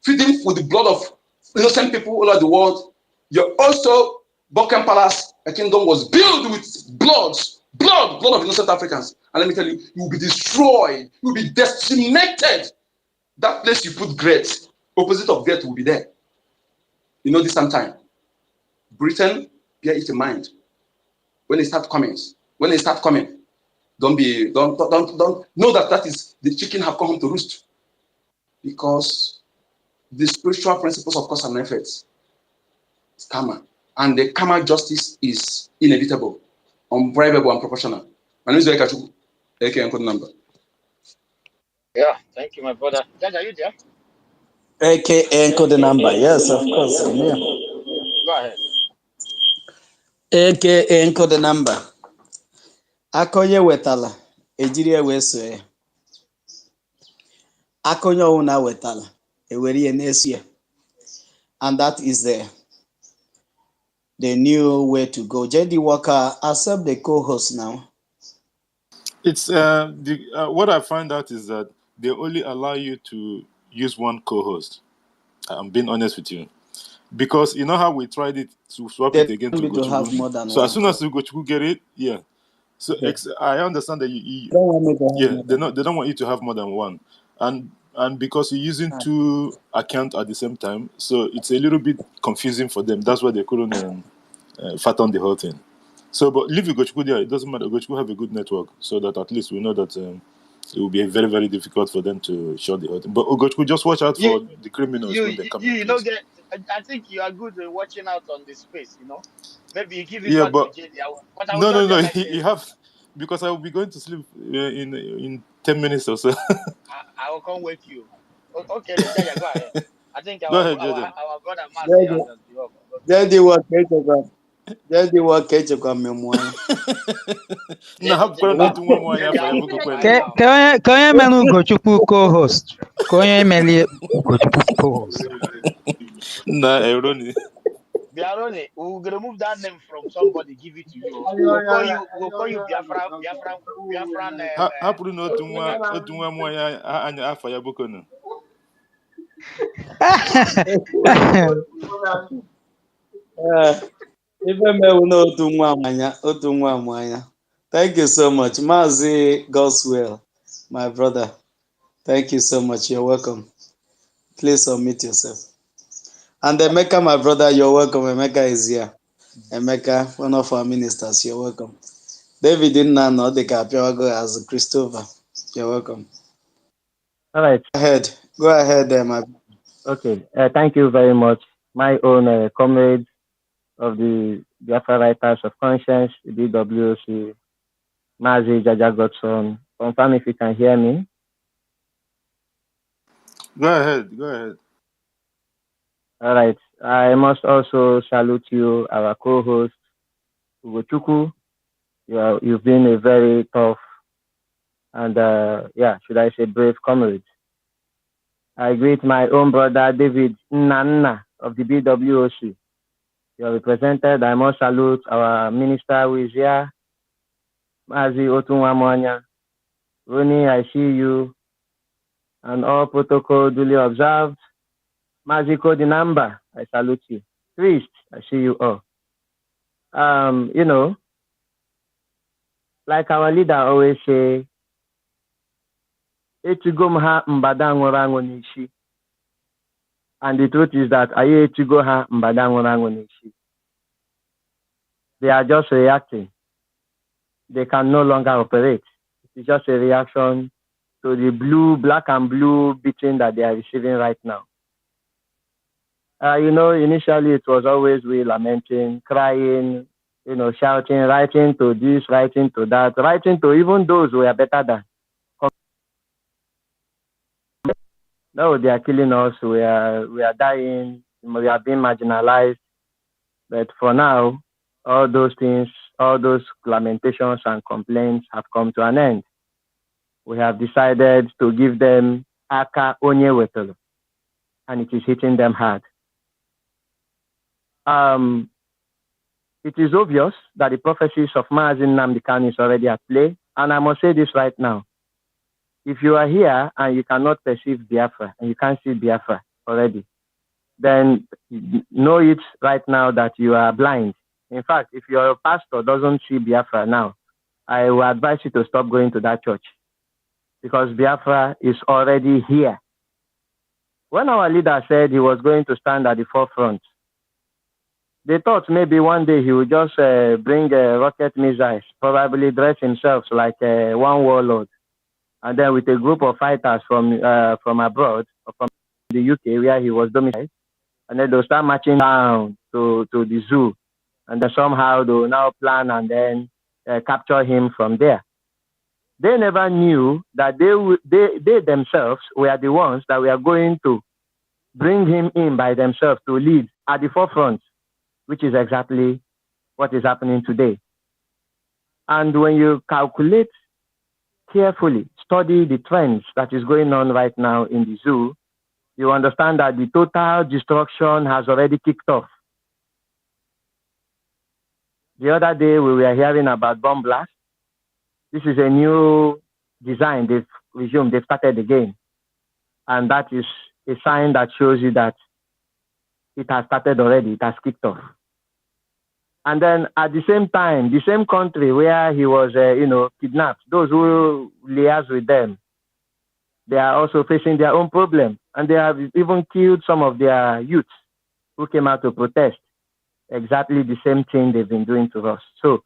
feeding with the blood of innocent people all over the world. You're also Buckingham Palace, a kingdom was built with blood of innocent Africans. And let me tell you, you will be destroyed, you will be decimated. That place you put great, opposite of great will be there. You know this sometime. Britain, bear it in mind. When they start coming, don't know that is the chicken have come home to roost. Because the spiritual principles of cause and effect is karma. And the karma justice is inevitable, unbribable, and proportional. My name is Reciprocity, aka encode number. Yeah, thank you, my brother. Judge, are you there? AKA encode number. Yes, of course. I'm here. Go ahead. AKA encode number. Akonye wetala. Ejiri ewe so ya. Akonye una wetala. Eweri enesia. And that is the new way to go. JD Walker, accept the co-host now. It's what I find out is that they only allow you to use one co-host. I'm being honest with you, because you know how we tried it to swap it again to Ugochukwu. So as soon as Ugochukwu get it, yeah. So I understand that you they don't want you to have more than one, and because you're using two accounts at the same time, so it's a little bit confusing for them. That's why they couldn't fathom the whole thing. So, but leave Ugochukwu there. It doesn't matter. Ugochukwu have a good network, so that at least we know that it will be very, very difficult for them to shut the whole thing. But Ugochukwu, just watch out for the criminals when they come. You know, I think you are good at watching out on the space. You know, maybe you give it back to JD. No. You have, because I will be going to sleep in 10 minutes or so. I will come wake you. Okay, then, go ahead. I think our brother JD Walker. JD Walker come memoir. Konye menu Ugochukwu co-host. Konye meli Ugochukwu co-host. Nah, Eroni. Biaroni, we'll remove that name from somebody, give it to you. We'll call you Biafran. Hapuru no otunwa moya anya afa ya bokono. Thank you so much. Mazi Goswell, my brother. Thank you so much. You're welcome. Please submit yourself. And Emeka, my brother, you're welcome. Emeka is here. Emeka, one of our ministers, you're welcome. David didn't know the Capiago as Christopher. You're welcome. All right. Go ahead, my brother. Okay. Thank you very much. My own comrade of the Biafra Writers of Conscience, the BWC, Mazi Jaja Godson. Confirm if you can hear me. Go ahead. All right. I must also salute you, our co-host, Ugochukwu. You've been a very tough and, should I say brave comrade. I greet my own brother, David Nana of the BWOC. You are represented. I must salute our minister who is here, Mazi Otunwamwanya. Roni, I see you. And all protocol duly observed. Mazi Kodinamba, I salute you. Priest, I see you all. Like our leader always say, and the truth is that they are just reacting. They can no longer operate. It's just a reaction to the black and blue beating that they are receiving right now. Initially it was always we lamenting, crying, shouting, writing to this, writing to that, writing to even those who are better than. No, they are killing us. We are dying. We are being marginalized. But for now, all those things, all those lamentations and complaints have come to an end. We have decided to give them aka onye wetelu, and it is hitting them hard. It is obvious that the prophecies of Mazi Nnamdi Kanu is already at play, and I must say this right now. If you are here and you cannot perceive Biafra, and you can't see Biafra already, then know it right now that you are blind. In fact, if your pastor doesn't see Biafra now, I will advise you to stop going to that church, because Biafra is already here. When our leader said he was going to stand at the forefront, they thought maybe one day he would just bring rocket missiles, probably dress himself like one warlord, and then with a group of fighters from abroad, or from the UK where he was domiciled, and then they'll start marching down to the zoo, and then somehow they'll now plan and then capture him from there. They never knew that they themselves were the ones that were going to bring him in by themselves to lead at the forefront, which is exactly what is happening today. And when you calculate carefully, study the trends that is going on right now in the zoo, you understand that the total destruction has already kicked off. The other day we were hearing about bomb blast. This is a new design they've resumed, they've started again. And that is a sign that shows you that it has started already, it has kicked off. And then at the same time, the same country where he was, kidnapped, those who liaise with them, they are also facing their own problem. And they have even killed some of their youths who came out to protest. Exactly the same thing they've been doing to us. So,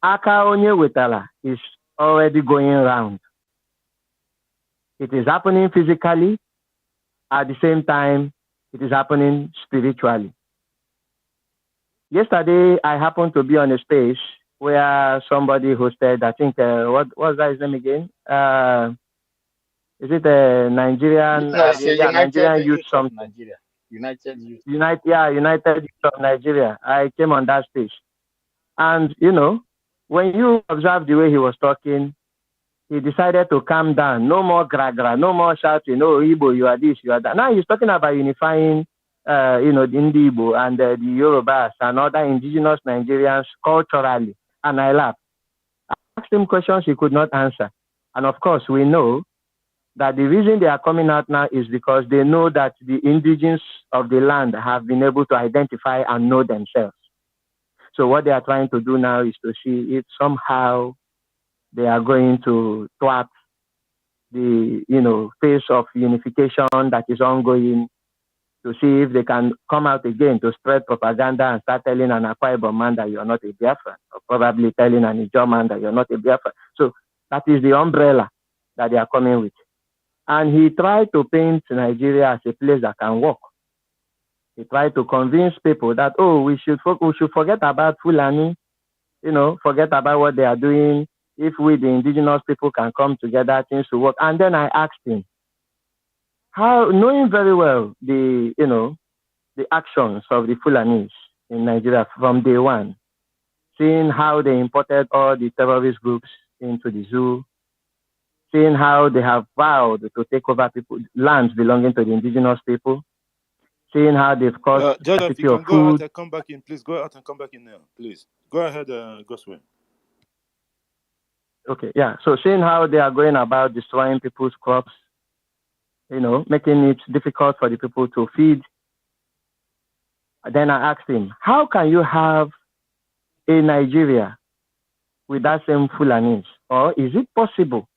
aka onye wetala is already going around. It is happening physically. At the same time, it is happening spiritually. Yesterday, I happened to be on a space where somebody hosted, I think, what was that his name again? Is it a Nigerian? Nigerian Youth something. Nigeria. United Youth. United Youth of Nigeria. I came on that stage. And, when you observe the way he was talking, he decided to calm down. No more gra-gra, no more shouting, oh, Igbo, you are this, you are that. Now he's talking about unifying the Indi Igbo and the Yorubas and other indigenous Nigerians culturally. And I laughed. I asked him questions he could not answer. And of course, we know that the reason they are coming out now is because they know that the indigenes of the land have been able to identify and know themselves. So what they are trying to do now is to see if somehow they are going to thwart the phase of unification that is ongoing, to see if they can come out again to spread propaganda and start telling an Akwa Ibom man that you are not a Biafran, or probably telling an Ijaw man that you are not a Biafran. So that is the umbrella that they are coming with. And he tried to paint Nigeria as a place that can work. He tried to convince people that, we should forget about Fulani, forget about what they are doing. If we, the indigenous people, can come together, things will work. And then I asked him, how, knowing very well the actions of the Fulanis in Nigeria from day one, seeing how they imported all the terrorist groups into the zoo, seeing how they have vowed to take over lands belonging to the indigenous people, seeing how they've caused Jordan, if you can go out and come back in, please go out and come back in now, please. Go ahead, Goswin. Okay, yeah. So seeing how they are going about destroying people's crops, making it difficult for the people to feed. Then I asked him, how can you have a Nigeria with that same Fulanis? Or is it possible,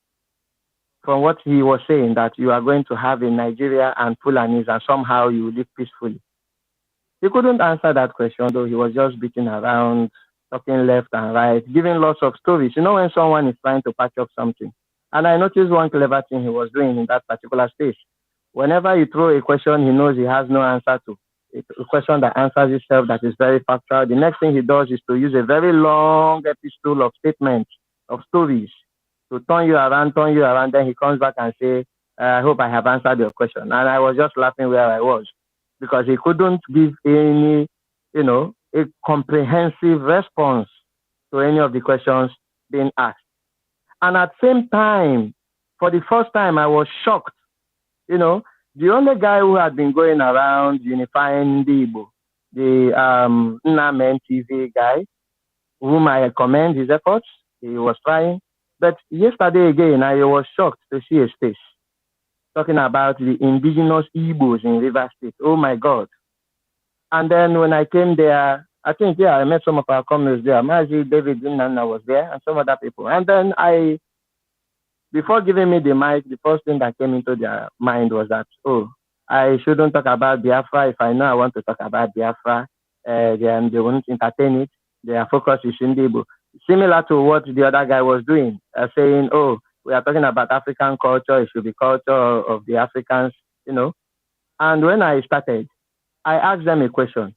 from what he was saying, that you are going to have a Nigeria and Fulanis and somehow you live peacefully? He couldn't answer that question, though he was just beating around, talking left and right, giving lots of stories. When someone is trying to patch up something. And I noticed one clever thing he was doing in that particular space. Whenever you throw a question he knows he has no answer to, a question that answers itself that is very factual, the next thing he does is to use a very long epistle of statements, of stories, to turn you around, then he comes back and say, I hope I have answered your question. And I was just laughing where I was because he couldn't give any, a comprehensive response to any of the questions being asked. And at the same time, for the first time, I was shocked. The only guy who had been going around unifying the Igbo, the Nnamen TV guy, whom I commend his efforts, he was trying. But yesterday again, I was shocked to see a space talking about the indigenous Igbos in River State. Oh my God. And then when I came there, I think, I met some of our comrades there. Mazi, David, Nana was there, and some other people. And then before giving me the mic, the first thing that came into their mind was that, I shouldn't talk about Biafra. If I know I want to talk about Biafra, then they won't entertain it. Their focus is in the Igbo. Similar to what the other guy was doing, saying, we are talking about African culture. It should be culture of the Africans, And when I started, I asked them a question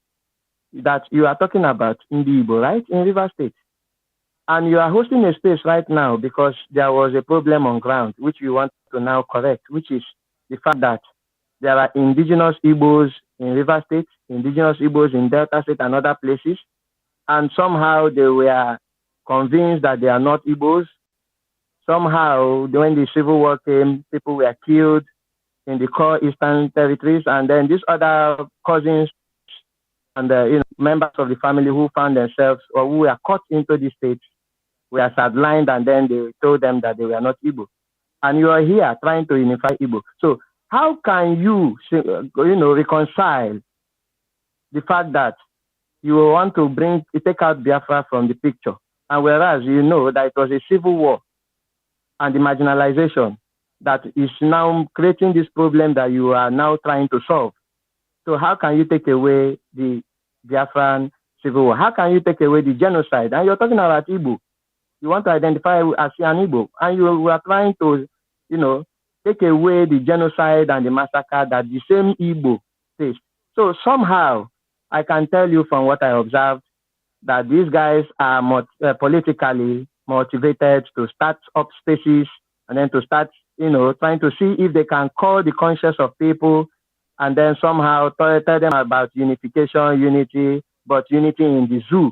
that you are talking about in the Igbo, right? In River State. And you are hosting a space right now because there was a problem on ground, which we want to now correct, which is the fact that there are indigenous Igbos in River State, indigenous Igbos in Delta State and other places. And somehow they were convinced that they are not Igbos. Somehow, when the Civil War came, people were killed in the core Eastern territories. And then these other cousins and members of the family who found themselves or who were caught into the states were sidelined, and then they told them that they were not Igbo. And you are here trying to unify Igbo. So how can you, reconcile the fact that you want to take out Biafra from the picture, and whereas you know that it was a civil war and the marginalization that is now creating this problem that you are now trying to solve? So how can you take away the Biafran civil war? How can you take away the genocide? And you're talking about Igbo. You want to identify as an Igbo, and you are trying to, take away the genocide and the massacre that the same Igbo faced. So somehow, I can tell you from what I observed that these guys are politically motivated to start up spaces and then to start, trying to see if they can call the conscience of people and then somehow tell them about unification, unity, but unity in the zoo.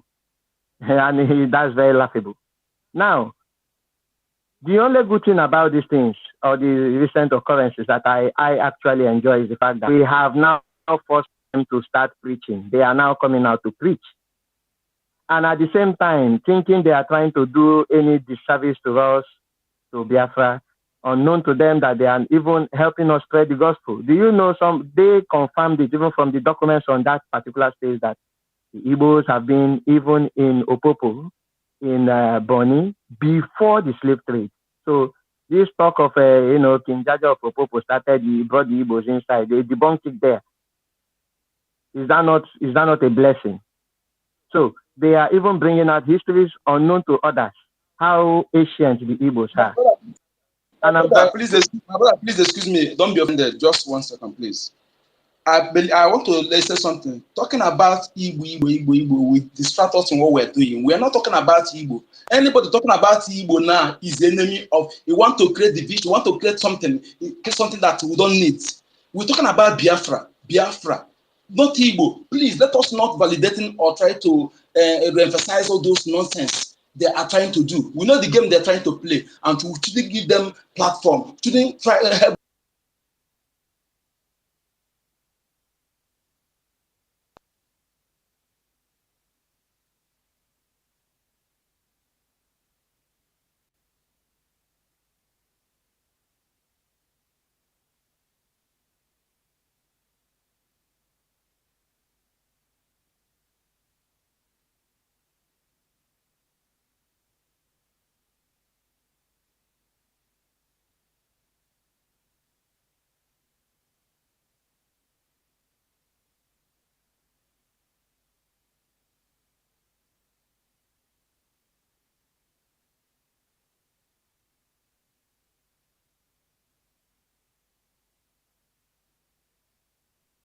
And that's very laughable. Now, the only good thing about these things or the recent occurrences that I actually enjoy is the fact that we have now forced them to start preaching. They are now coming out to preach. And at the same time, thinking they are trying to do any disservice to us, to Biafra, unknown to them that they are even helping us spread the gospel. Do you know they confirmed it even from the documents on that particular stage that the Igbos have been even in Opopo, in Bonny, before the slave trade. So this talk of, King Jaja of Opopo he brought the Igbos inside. They debunked it there. Is that not a blessing? So they are even bringing out histories unknown to others, how ancient the Igbos are. My brother, please excuse me. Don't be offended. Just 1 second, please. I want to say something. Talking about Igbo, we distract us in what we're doing. We are not talking about Igbo. Anybody talking about Igbo now is the enemy of. You want to create division. You want to create something that we don't need. We're talking about Biafra, not Igbo. Please let us not validating or try to emphasize all those nonsense they are trying to do. We know the game they're trying to play, and we shouldn't give them platform. Shouldn't try help